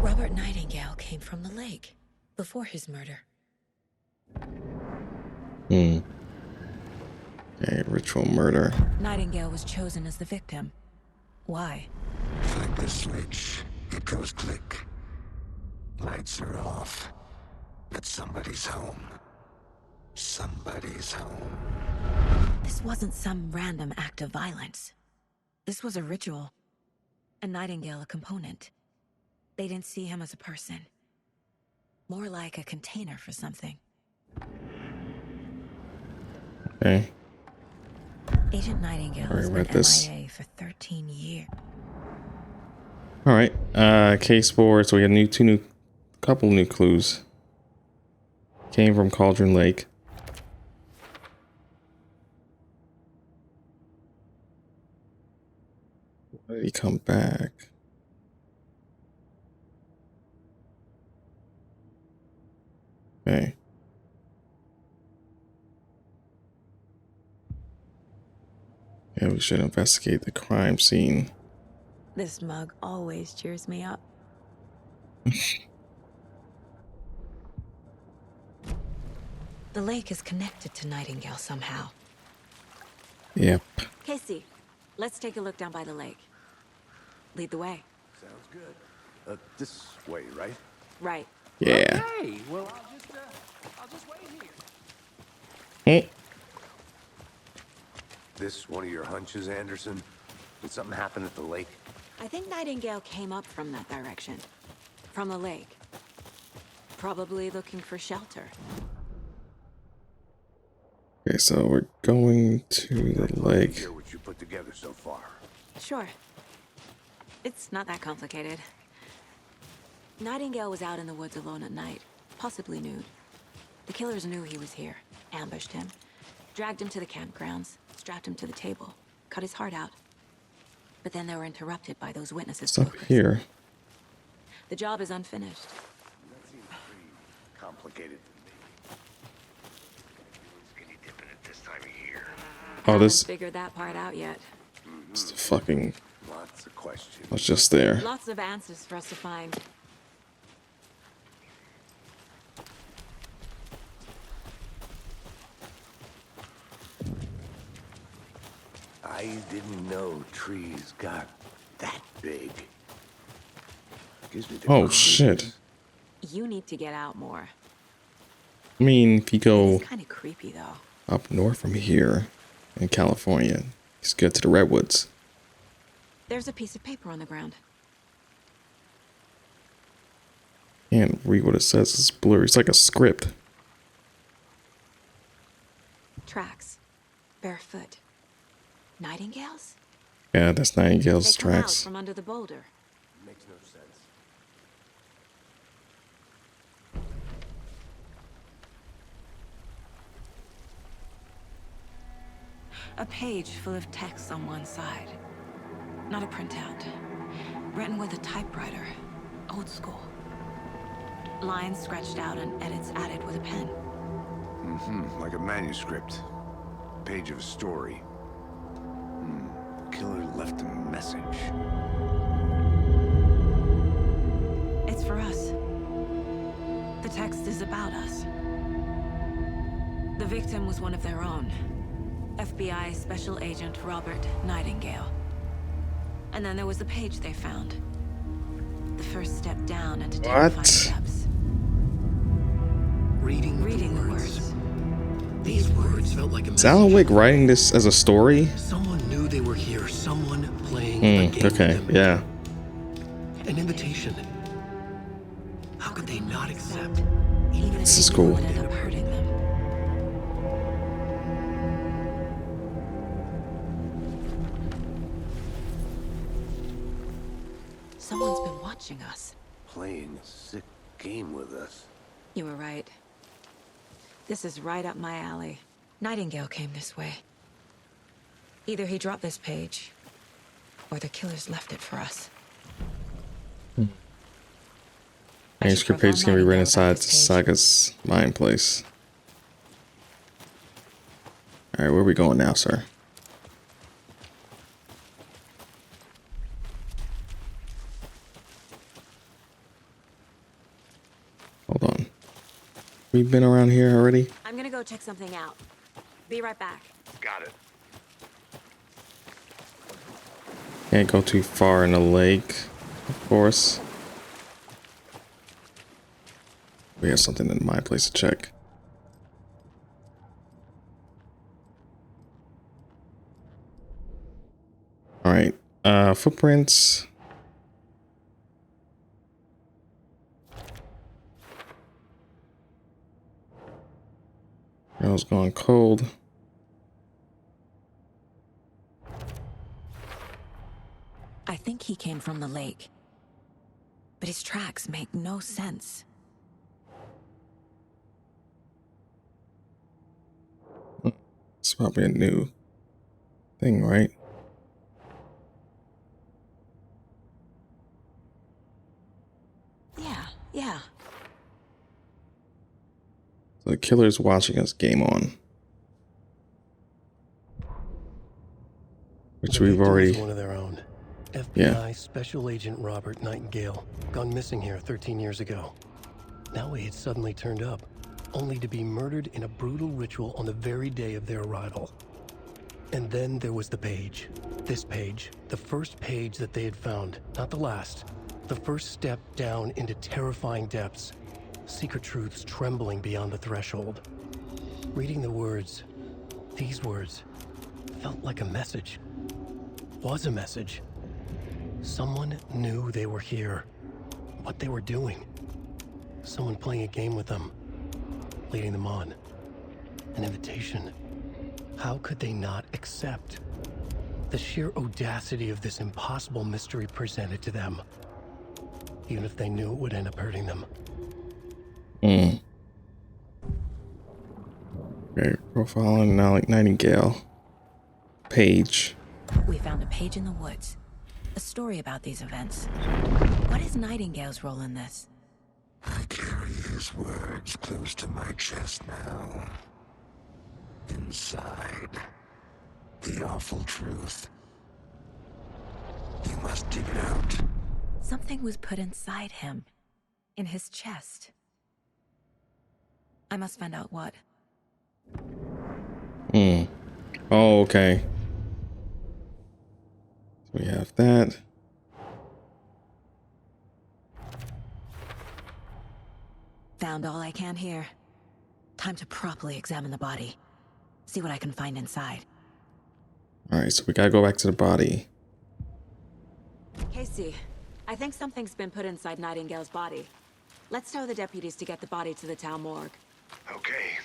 Robert Nightingale came from the lake before his murder. A ritual murder. Nightingale was chosen as the victim. Why? Flick the switch. It goes click. Lights are off. But somebody's home. Somebody's home. This wasn't some random act of violence. This was a ritual. And Nightingale a component. They didn't see him as a person. More like a container for something. Okay. Agent Nightingale has been MIA for 13 years. All right. Case 4. So we got couple new clues. Came from Cauldron Lake. Why did he come back? Okay. Yeah, we should investigate the crime scene. This mug always cheers me up. The lake is connected to Nightingale somehow. Yep. Casey, let's take a look down by the lake. Lead the way. Sounds good. This way, right? Right. Yeah. Hey, well, I'll just wait here. This one of your hunches, Anderson? Did something happen at the lake? I think Nightingale came up from that direction. From the lake. Probably looking for shelter. Okay, so we're going to the lake. Hear what you put together so far. Sure. It's not that complicated. Nightingale was out in the woods alone at night, possibly nude. The killers knew he was here, ambushed him, dragged him to the campgrounds, strapped him to the table, cut his heart out. But then they were interrupted by those witnesses. It's up here. The job is unfinished. That seems pretty complicated to me. Skinny dipping at this time of year. Oh, this Haven't figured that part out yet. is the fucking... Lots of questions. I was just there. Lots of answers for us to find. I didn't know trees got that big. Gives me the Oh, creeps. shit. You need to get out more. I mean, if you go It's kind of creepy, though. up north from here in California, it's good to the redwoods. There's a piece of paper on the ground. Can't read what it says. It's blurry. It's like a script. Tracks. Barefoot. Nightingales? Yeah, that's Nightingale's They come out tracks. from under the boulder. Makes no sense. A page full of text on one side. Not a printout. Written with a typewriter. Old school. Lines scratched out and edits added with a pen. Like a manuscript. Page of a story. Killer left a message. It's for us. The text is about us. The victim was one of their own. FBI Special Agent Robert Nightingale. And then there was the page they found. The first step down into terrifying depths. Reading the words. These words felt like a Is Alan Wake writing this as a story? Someone knew they were here. Someone playing a game Okay, with them. yeah. An invitation. How could they not accept? Even if This is they cool. would end up hurting them. Someone's been watching us. Playing a sick game with us. You were right. This is right up my alley. Nightingale came this way. Either he dropped this page, or the killers left it for us. Manuscript pages can be written inside Saga's mind place. Alright, where are we going now, sir? Hold on. We've been around here already? I'm gonna go check something out. Be right back. Got it. Can't go too far in the lake, of course. We have something in my place to check. Alright, footprints. Girl's gone cold. I think he came from the lake. But his tracks make no sense. It's probably a new thing, right? Yeah. So the killer's watching us game on. Which The we've victim already... was one of their own. FBI Special Agent Robert Nightingale, gone missing here 13 years ago. Now he had suddenly turned up, only to be murdered in a brutal ritual on the very day of their arrival. And then there was the page. This page, the first page that they had found, not the last. The first step down into terrifying depths. Secret truths trembling beyond the threshold. Reading the words, these words, felt like a message. Was a message. Someone knew they were here. What they were doing. Someone playing a game with them. Leading them on. An invitation. How could they not accept? The sheer audacity of this impossible mystery presented to them. Even if they knew it would end up hurting them. Okay, profiling Nightingale. Page. We found a page in the woods. A story about these events. What is Nightingale's role in this? I carry his words close to my chest now. Inside, the awful truth. You must dig it out. Something was put inside him. In his chest. I must find out what. Oh, okay. So we have that. Found all I can here. Time to properly examine the body. See what I can find inside. Alright, so we gotta go back to the body. Casey, I think something's been put inside Nightingale's body. Let's tell the deputies to get the body to the town morgue. Okay.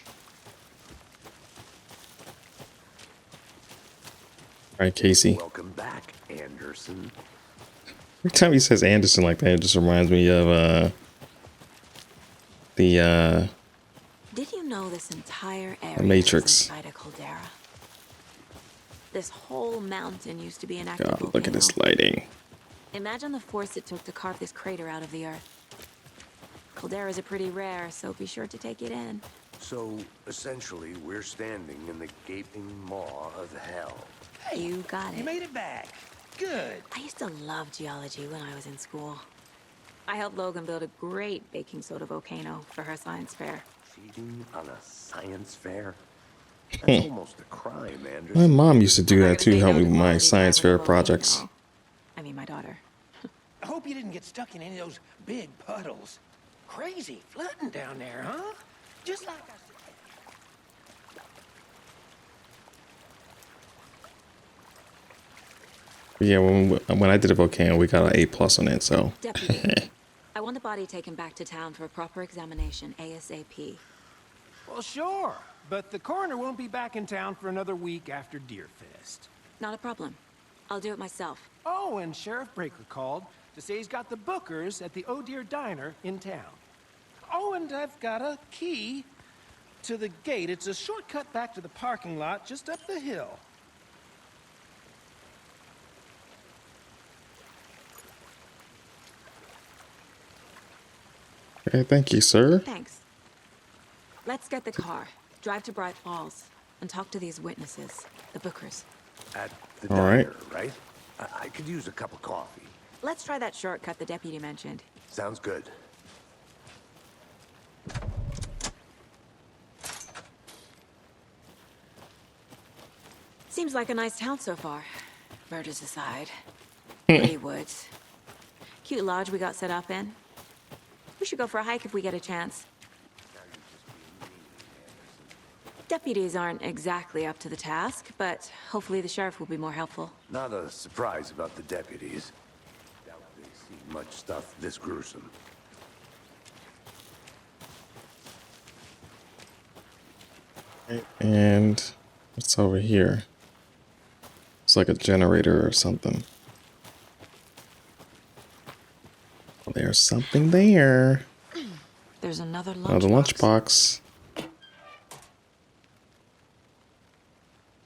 Alright, Casey. Welcome back, Anderson. Every time he says Anderson like that, it just reminds me of the Did you know this entire area Matrix. is inside a caldera? This whole mountain used to be an active God, volcano. look at this lighting. Imagine the force it took to carve this crater out of the earth. Calderas are pretty rare, so be sure to take it in. So, essentially, we're standing in the gaping maw of hell. You got it. You made it back. Good. I used to love geology when I was in school. I helped Logan build a great baking soda volcano for her science fair. Cheating on a science fair? That's almost a crime, My Anderson. mom used to do I'm not that gonna too, say help no me to with my quality science traveling fair volcano. projects. I mean, my daughter. I hope you didn't get stuck in any of those big puddles. Crazy flooding down there, huh? Just like I said. But yeah, when I did a volcano, we got an A+ on it, so. Deputy, I want the body taken back to town for a proper examination, ASAP. Well, sure. But the coroner won't be back in town for another week after Deerfest. Not a problem. I'll do it myself. Oh, and Sheriff Breaker called to say he's got the bookers at the Oh Dear Diner in town. Oh, and I've got a key to the gate. It's a shortcut back to the parking lot just up the hill. Okay, thank you, sir. Thanks. Let's get the car, drive to Bright Falls, and talk to these witnesses, the bookers. At the All diner, right. right? I could use a cup of coffee. Let's try that shortcut the deputy mentioned. Sounds good. Seems like a nice town so far. Murders aside. Pretty woods. Cute lodge we got set up in. We should go for a hike if we get a chance. Deputies aren't exactly up to the task, but hopefully the sheriff will be more helpful. Not a surprise about the deputies. Doubt they see much stuff this gruesome. And what's over here? It's like a generator or something. Well, there's something there. There's another lunchbox. Another lunchbox.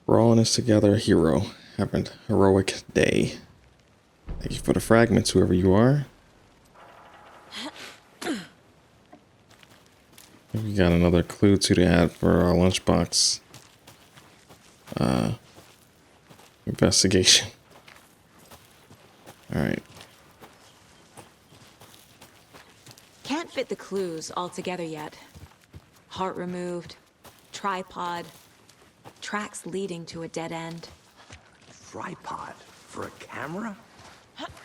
We're all in this together, hero. Having a heroic day. Thank you for the fragments, whoever you are. We got another clue to add for our lunchbox. Investigation. Alright. Can't fit the clues all together yet. Heart removed, tripod, tracks leading to a dead end. Tripod for a camera?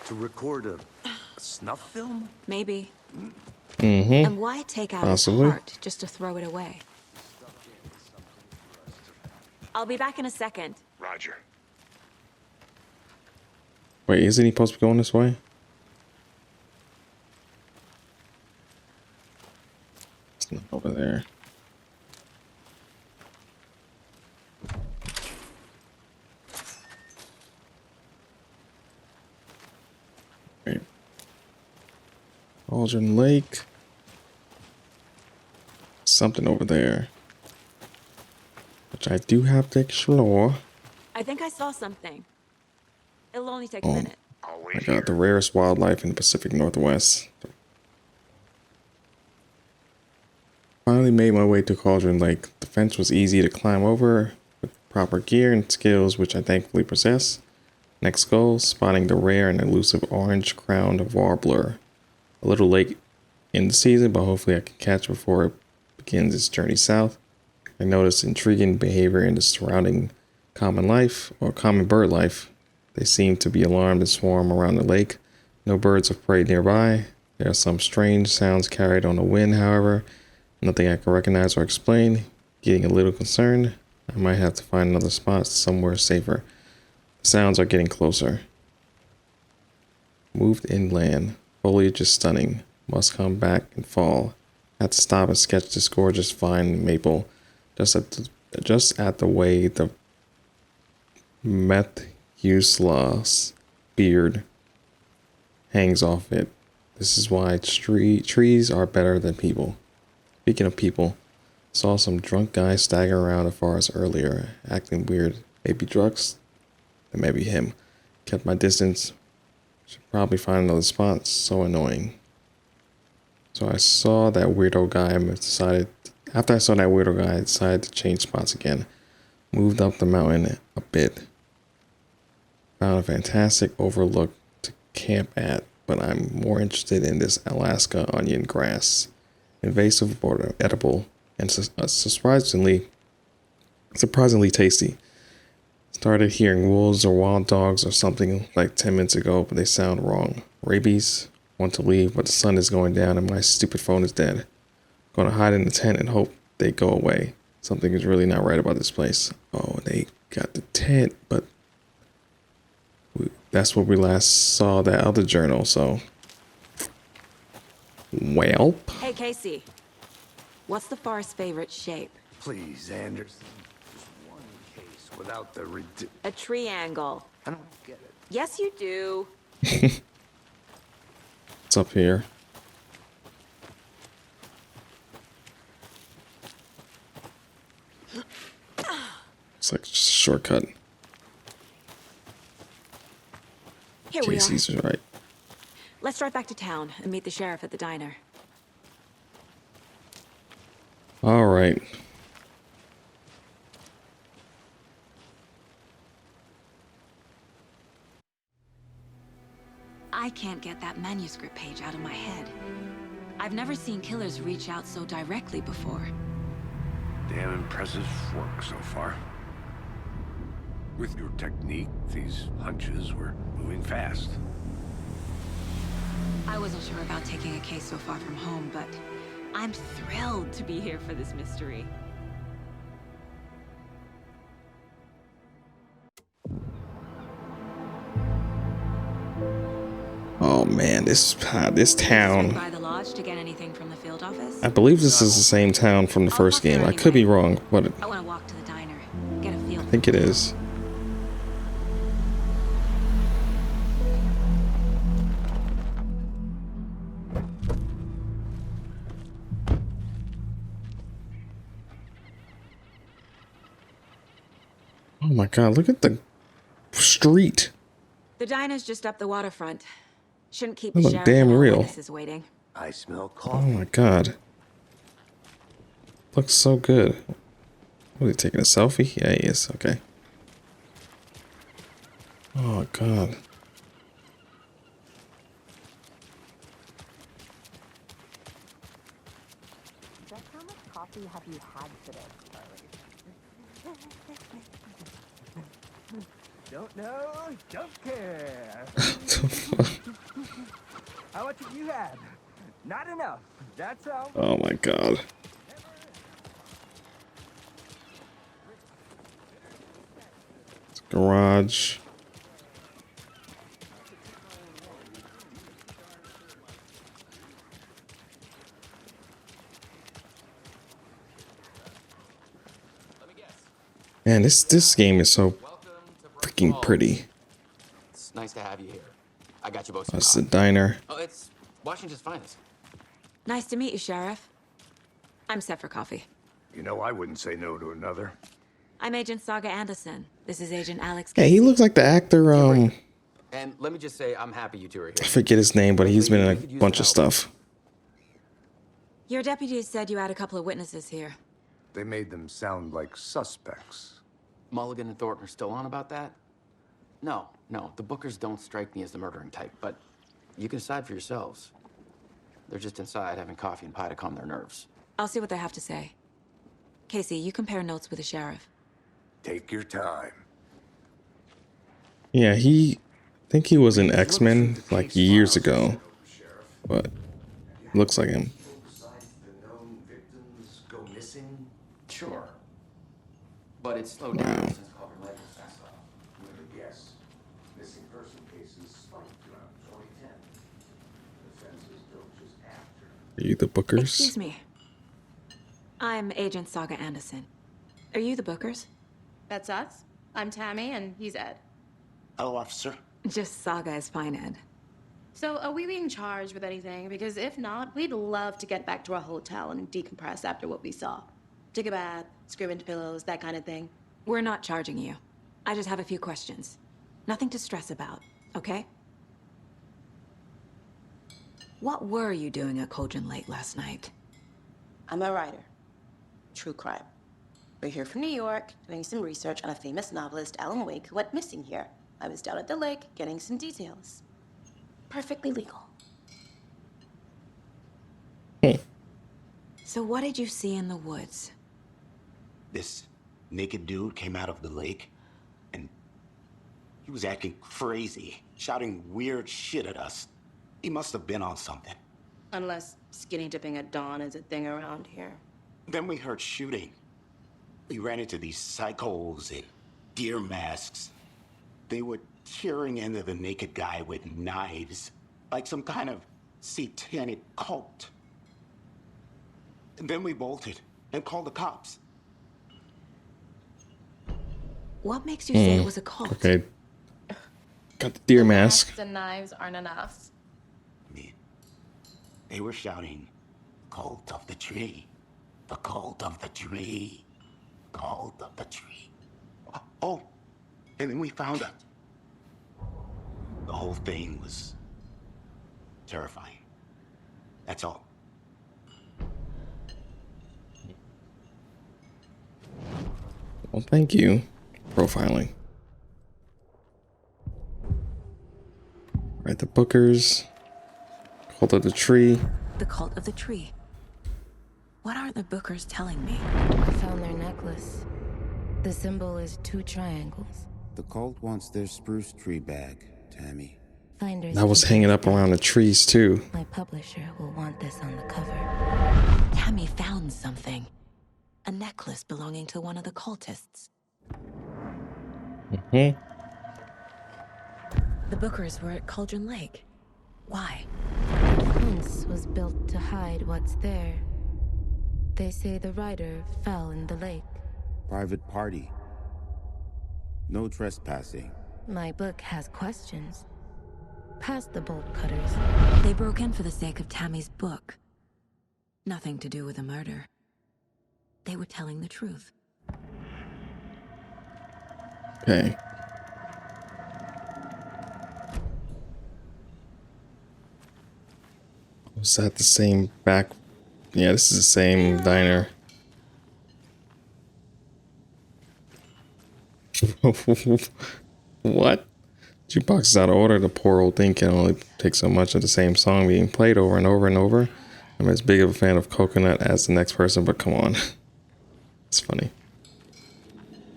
To record a snuff film? Maybe. Mm-hmm. And why take out his Possibly. heart just to throw it away? I'll be back in a second. Roger. Wait, isn't he supposed to be going this way? It's not over there. Wait. Aldrin Lake. Something over there. Which I do have to explore. I think I saw something. It'll only take Oh. a minute. I'll I wait got here. the rarest wildlife in the Pacific Northwest. Finally made my way to Cauldron Lake. The fence was easy to climb over with proper gear and skills, which I thankfully possess. Next goal, spotting the rare and elusive orange-crowned warbler. A little late in the season, but hopefully I can catch before it begins its journey south. I noticed intriguing behavior in the surrounding common bird life. They seem to be alarmed and swarm around the lake. No birds of prey nearby. There are some strange sounds carried on the wind, however. Nothing I can recognize or explain. Getting a little concerned. I might have to find another spot somewhere safer. The sounds are getting closer. Moved inland. Foliage is stunning. Must come back and fall. Had to stop and sketch this gorgeous vine maple. Just at the way the Methuselah's beard hangs off it. This is why trees are better than people. Speaking of people, saw some drunk guy staggering around the forest earlier, acting weird. Maybe drugs? That may be him. Kept my distance. Should probably find another spot. So annoying. So I saw that weirdo guy. After I saw that weirdo guy, I decided to change spots again. Moved up the mountain a bit. Found a fantastic overlook to camp at, but I'm more interested in this Alaska onion grass. Invasive but edible and surprisingly tasty. Started hearing wolves or wild dogs or something like 10 minutes ago, but they sound wrong. Rabies? Want to leave, but the sun is going down and my stupid phone is dead. Gonna hide in the tent and hope they go away. Something is really not right about this place. Oh, they got the tent, but that's where we last saw that other journal, so. Well. Hey, Casey. What's the forest's favorite shape? Please, Anderson. Just one case without the A triangle. I don't get it. Yes, you do. What's up here? It's like just a shortcut. Here we are. JC's is right. Let's drive back to town and meet the sheriff at the diner. All right. I can't get that manuscript page out of my head. I've never seen killers reach out so directly before. Damn impressive work so far. With your technique, these hunches were moving fast. I wasn't sure about taking a case so far from home, but I'm thrilled to be here for this mystery. Oh man, this town. By the lodge to get anything from the field office? I believe this is the same town from the first game. I could be wrong, but I want to walk to the diner, get a feel. I think it is. Oh my god, look at the street. The diner's just up the waterfront. Shouldn't keep That the look sheriff damn and real. witnesses waiting. I smell Oh coffee. my god. Looks so good. What, are you taking a selfie? Yeah, he is. Okay. Oh god. Just how much coffee have you had today, Charlie? Don't know, don't care. How much have you had? Not enough. That's all. Oh my god. Garage. Man, this game is so freaking pretty. It's nice to have you here. I got you both some That's the coffee. diner. Oh, it's Washington's finest. Nice to meet you, Sheriff. I'm set for coffee. You know, I wouldn't say no to another. I'm Agent Saga Anderson. This is Agent Alex. Yeah, he looks like the actor. And let me just say, I'm happy you two are I here. forget his name, but he's been in a We could use bunch some of help. stuff. Your deputies said you had a couple of witnesses here. They made them sound like suspects. Mulligan and Thornton are still on about that? No, the Bookers don't strike me as the murdering type, but you can decide for yourselves. They're just inside having coffee and pie to calm their nerves. I'll see what they have to say. Casey, you compare notes with the sheriff. Take your time. Yeah, I think he was in X-Men like years ago, but looks like him. Besides the known victims go missing? Sure. But it's slowed Wow. down since Culver Lake was passed off. With a guess. Missing person cases spiked around 2010. The census built just after. Are you the Bookers? Excuse me. I'm Agent Saga Anderson. Are you the Bookers? That's us. I'm Tammy, and he's Ed. Hello, officer. Just Saga is fine, Ed. So, are we being charged with anything? Because if not, we'd love to get back to our hotel and decompress after what we saw. Take a bath, scream into pillows, that kind of thing. We're not charging you. I just have a few questions. Nothing to stress about, okay? What were you doing at Cauldron Lake last night? I'm a writer. True crime. We're here from New York, doing some research on a famous novelist, Alan Wake, who went missing here. I was down at the lake, getting some details. Perfectly legal. So what did you see in the woods? This naked dude came out of the lake, and he was acting crazy, shouting weird shit at us. He must have been on something. Unless skinny dipping at dawn is a thing around here. Then we heard shooting. We ran into these psychos in deer masks. They were tearing into the naked guy with knives, like some kind of satanic cult. And then we bolted and called the cops. What makes you say it was a cult? Okay. Got the deer mask. Masks and knives aren't enough. They were shouting, "Cult of the tree, the cult of the tree, cult of the tree." Oh, and then we found it. The whole thing was terrifying. That's all. Well, thank you. Profiling. Right, the Bookers. Cult of the Tree. The cult of the tree. What are the Bookers telling me? I found their necklace. The symbol is 2 triangles. The cult wants their spruce tree bag, Tammy. Finders That was hanging up around the trees too. My publisher will want this on the cover. Tammy found something. A necklace belonging to one of the cultists. Hmm. The Bookers were at Cauldron Lake. Why? The fence was built to hide what's there. They say the rider fell in the lake. Private party. No trespassing. My book has questions. Past the bolt cutters. They broke in for the sake of Tammy's book. Nothing to do with the murder. They were telling the truth. Okay. Was that the same back? Yeah, this is the same diner. What? Jukebox is out of order. The poor old thing can only take so much of the same song being played over and over and over. I'm as big of a fan of Coconut as the next person, but come on. It's funny.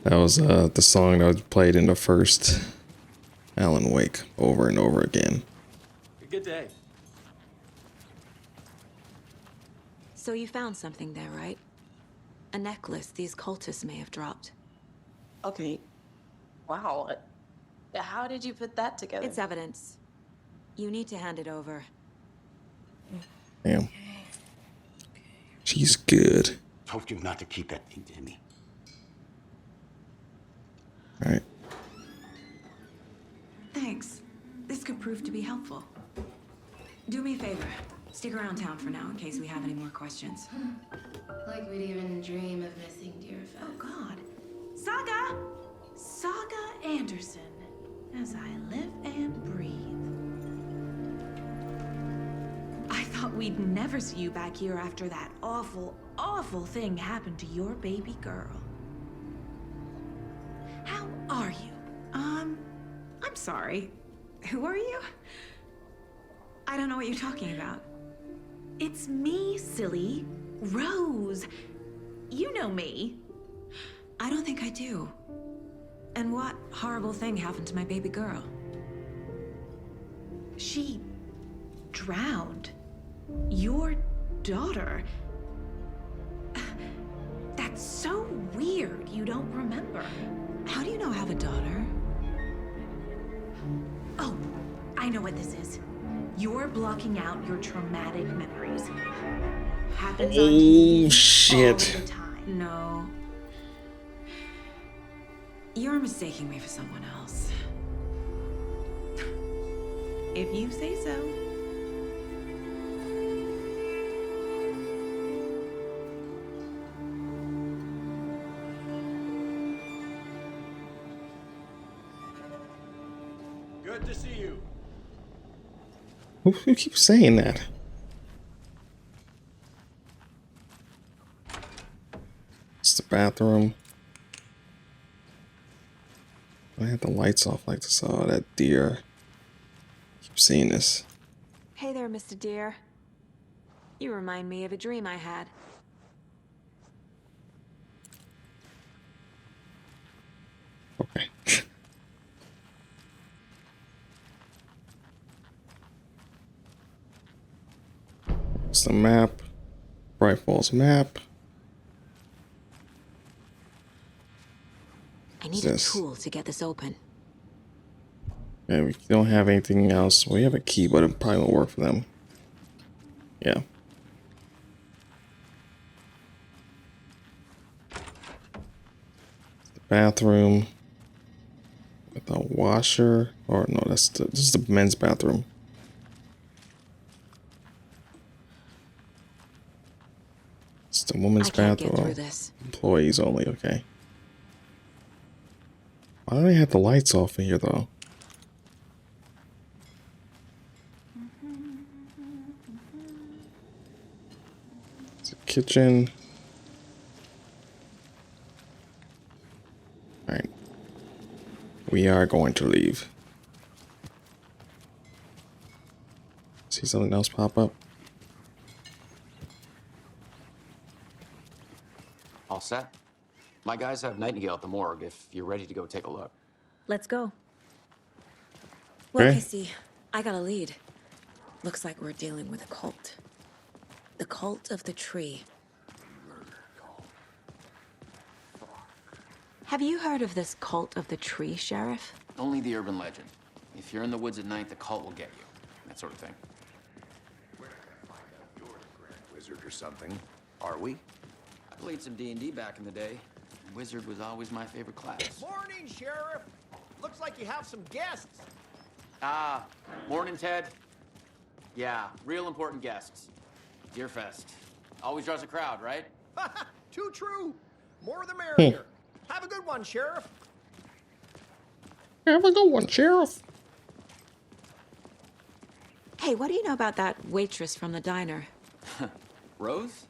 That was the song that was played in the first Alan Wake over and over again. Good day. So you found something there, right? A necklace these cultists may have dropped. Okay. Wow. How did you put that together? It's evidence. You need to hand it over. Damn. She's good. Told you not to keep that thing, Timmy. All right. Thanks. This could prove to be helpful. Do me a favor. Stick around town for now in case we have any more questions. Like we'd even dream of missing dear Fez. Oh, God. Saga! Saga Anderson. As I live and breathe. I thought we'd never see you back here after that awful, awful thing happened to your baby girl. How are you? I'm sorry. Who are you? I don't know what you're talking about. It's me, silly. Rose. You know me. I don't think I do. And what horrible thing happened to my baby girl? She drowned. Your daughter. That's so weird you don't remember. How do you know I have a daughter? Oh, I know what this is. You're blocking out your traumatic memories. Happens on TV shit. all the time. No. You're mistaking me for someone else. If you say so. Good to see you. Who keeps saying that? It's the bathroom. I had the lights off like this. Oh, that deer. Keep seeing this. Hey there, Mr. Deer. You remind me of a dream I had. Okay. It's the map. Bright Falls map. I need a tool to get this open. Yeah, we don't have anything else. We have a key, but it probably won't work for them. Yeah. The bathroom with a washer, or no, this is the men's bathroom. It's the women's bathroom. Get through this. Employees only. Okay. Why do they have the lights off in here though? It's a kitchen. All right. We are going to leave. See something else pop up? All set? My guys have Nightingale at the morgue if you're ready to go take a look. Let's go. Well, Okay. Casey, I got a lead. Looks like we're dealing with a cult. The cult of the tree. Have you heard of this cult of the tree, Sheriff? Only the urban legend. If you're in the woods at night, the cult will get you. That sort of thing. We're not gonna find out you're the Grand Wizard or something, are we? I played some D&D back in the day. Wizard was always my favorite class. Morning, Sheriff. Looks like you have some guests. Ah, morning, Ted. Yeah, real important guests. Deerfest. Always draws a crowd, right? Too true. More the merrier. Have a good one, Sheriff. Have a good one, Sheriff. Hey, what do you know about that waitress from the diner? Rose?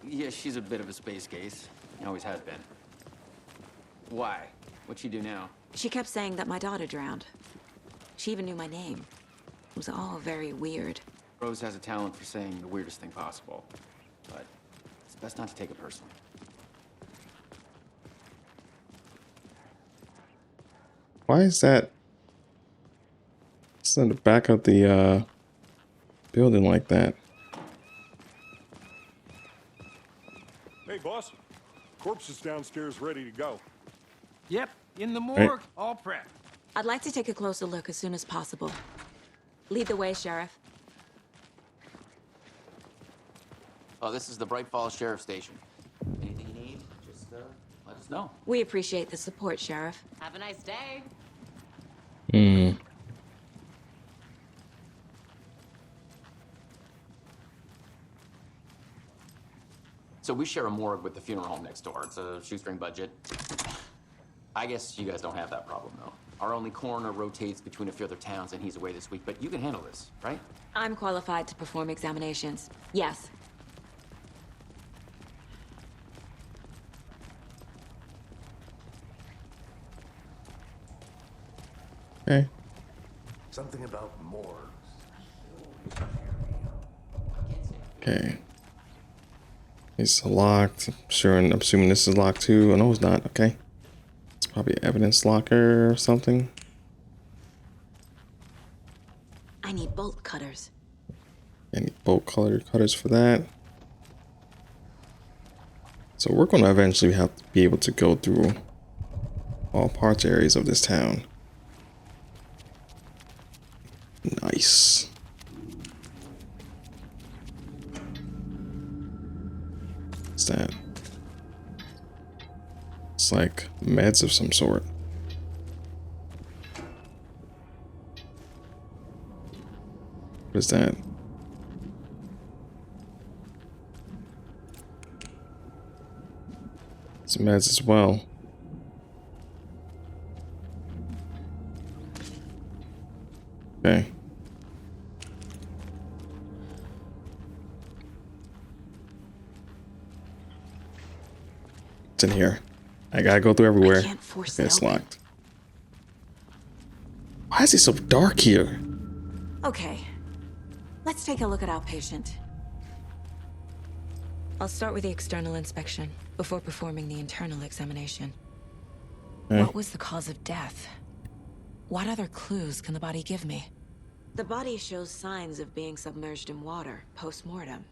Yeah, she's a bit of a space case. Always has been. Why? What'd she do now? She kept saying that my daughter drowned. She even knew my name. It was all very weird. Rose has a talent for saying the weirdest thing possible. But it's best not to take it personally. Why is that? It's in the back of the building like that. Hey, boss. Corpse is downstairs ready to go. Yep, in the morgue, all prepped. I'd like to take a closer look as soon as possible. Lead the way, Sheriff. Oh, this is the Bright Falls Sheriff Station. Anything you need, just let us know. We appreciate the support, Sheriff. Have a nice day. So we share a morgue with the funeral home next door. It's a shoestring budget. I guess you guys don't have that problem, though. Our only coroner rotates between a few other towns, and he's away this week. But you can handle this, right? I'm qualified to perform examinations. Yes. Okay. Something about morgues. Okay. It's locked. I'm assuming this is locked too. Oh, no, it's not. Okay. It's probably an evidence locker or something. I need bolt cutters. Any bolt cutters for that. So we're going to eventually have to be able to go through all parts areas of this town. Nice. What's that? It's like meds of some sort. What is that? It's meds as well. Okay. It's in here. I gotta go through everywhere. I can't force Okay, it it's open. locked. Why is it so dark here? Okay. Let's take a look at our patient. I'll start with the external inspection before performing the internal examination. Okay. What was the cause of death? What other clues can the body give me? The body shows signs of being submerged in water post-mortem.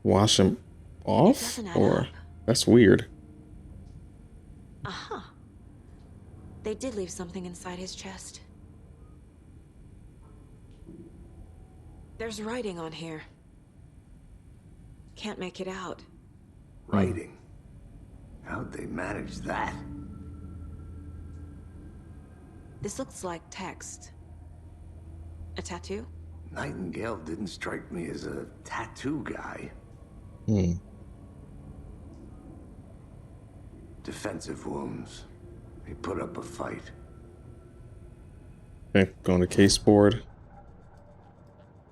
Wash him off? doesn't add Or up. that's weird. Aha. They did leave something inside his chest. There's writing on here. Can't make it out. Writing? How'd they manage that? This looks like text. A tattoo? Nightingale didn't strike me as a tattoo guy. Defensive wounds. He put up a fight. Okay, going to case board.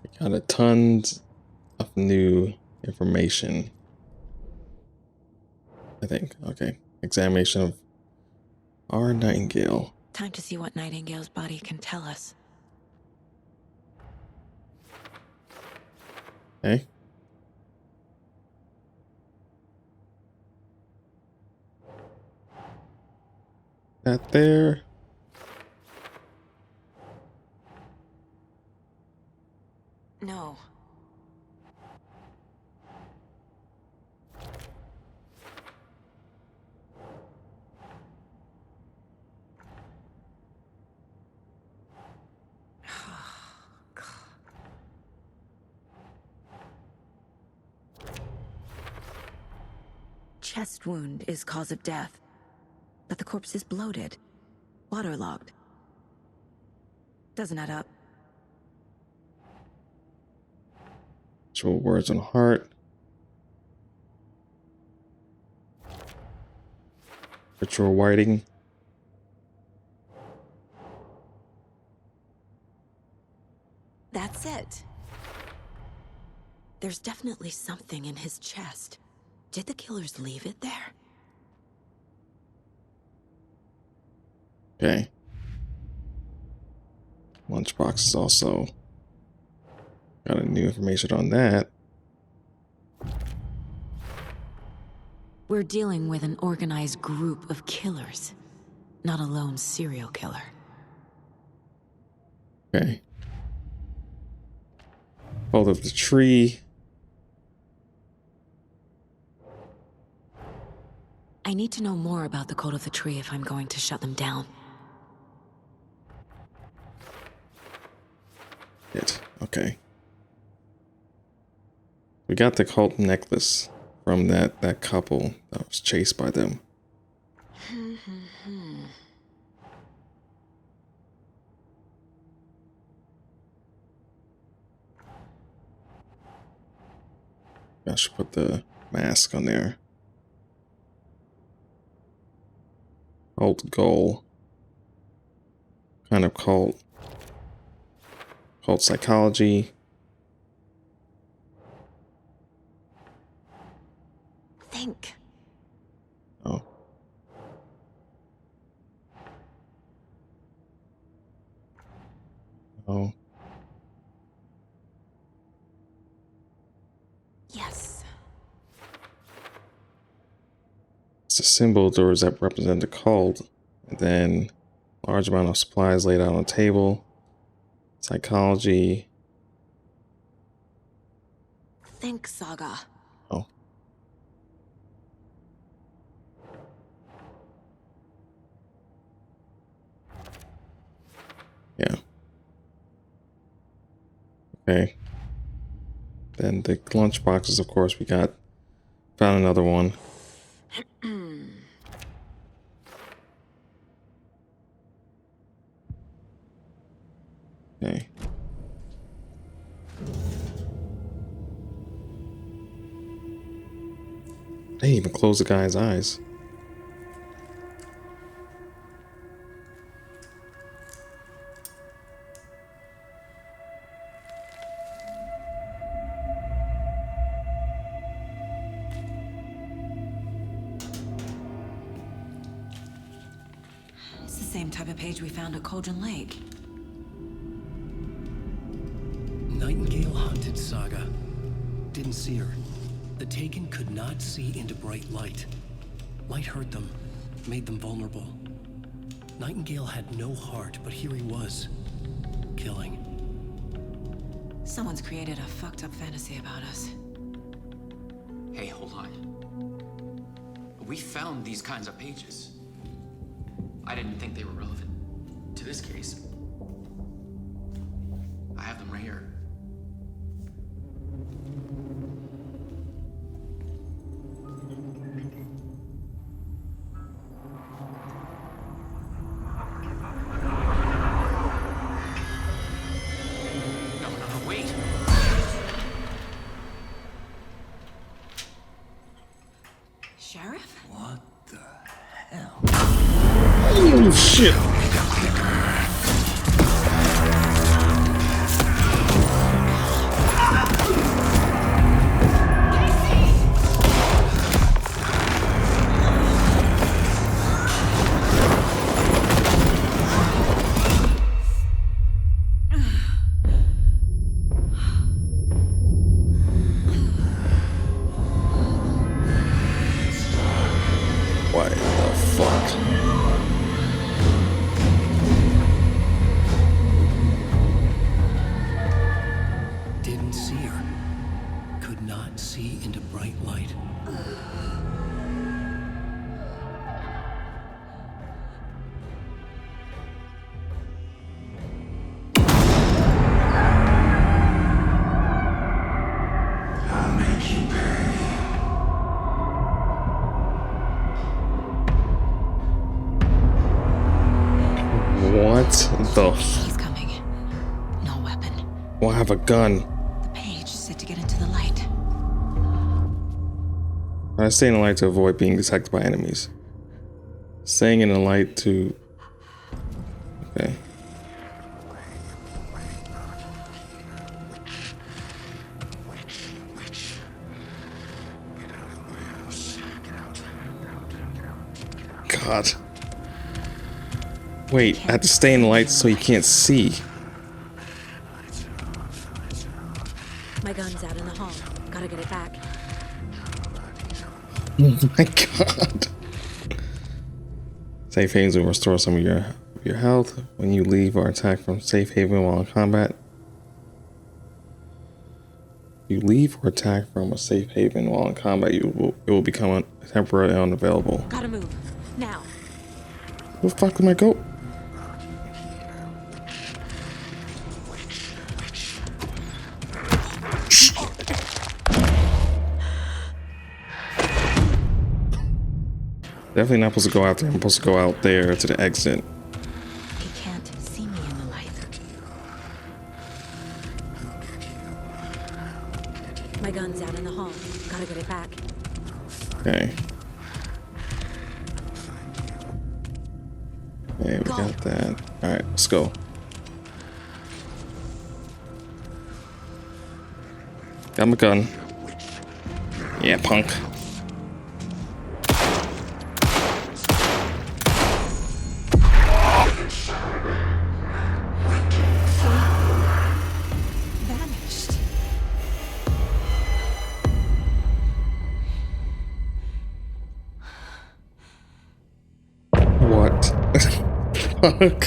We got a tons of new information. I think. Okay. Examination of our Nightingale. Time to see what Nightingale's body can tell us. Okay. That there. No. Chest wound is cause of death, but the corpse is bloated, waterlogged. Doesn't add up. Actual words on heart. Ritual writing. That's it. There's definitely something in his chest. Did the killers leave it there? Okay. Lunchbox is also got a new information on that. We're dealing with an organized group of killers, not a lone serial killer. Okay. Hold of the tree. I need to know more about the code of the tree if I'm going to shut them down. Okay. We got the cult necklace from that couple that was chased by them. I should put the mask on there. Cult goal. Kind of cult. Cult psychology. Think. Oh. Oh. Yes. It's a symbol doors that represent the cult. And then large amount of supplies laid out on a table. Psychology. Think, Saga. Oh. Yeah. Okay. Then the lunch boxes, of course, we found another one. Okay. They even closed the guy's eyes. same type of page we found at Cauldron Lake. Nightingale Hunted Saga. Didn't see her. The Taken could not see into bright light. Light hurt them, made them vulnerable. Nightingale had no heart, but here he was, killing. Someone's created a fucked up fantasy about us. Hey, hold on. We found these kinds of pages. I didn't think they were relevant to this case. I have them right here. No, wait. Sheriff? What the hell? Oh shit. What the fuck? Didn't see her. Could not see into bright light. I'll make you pay. What the? He's coming. No weapon. Well, I have a gun. The page said to get into the light. I stay in the light to avoid being detected by enemies. Staying in the light to. Okay. God. Wait, I have to stay in the light so you can't see. My gun's out in the hall. Gotta get it back. Oh my god. Safe havens will restore some of your health when you leave or attack from safe haven while in combat. You leave or attack from a safe haven while in combat, it will become temporarily unavailable. Gotta move. Now. Where the fuck am I go? Definitely not supposed to go out there. I'm supposed to go out there to the exit. He can't see me in the light. My gun's out in the hall. Gotta get it back. Okay. Okay, we got that. Alright, let's go. Got my gun. Yeah, punk. Vanished. What? Fuck.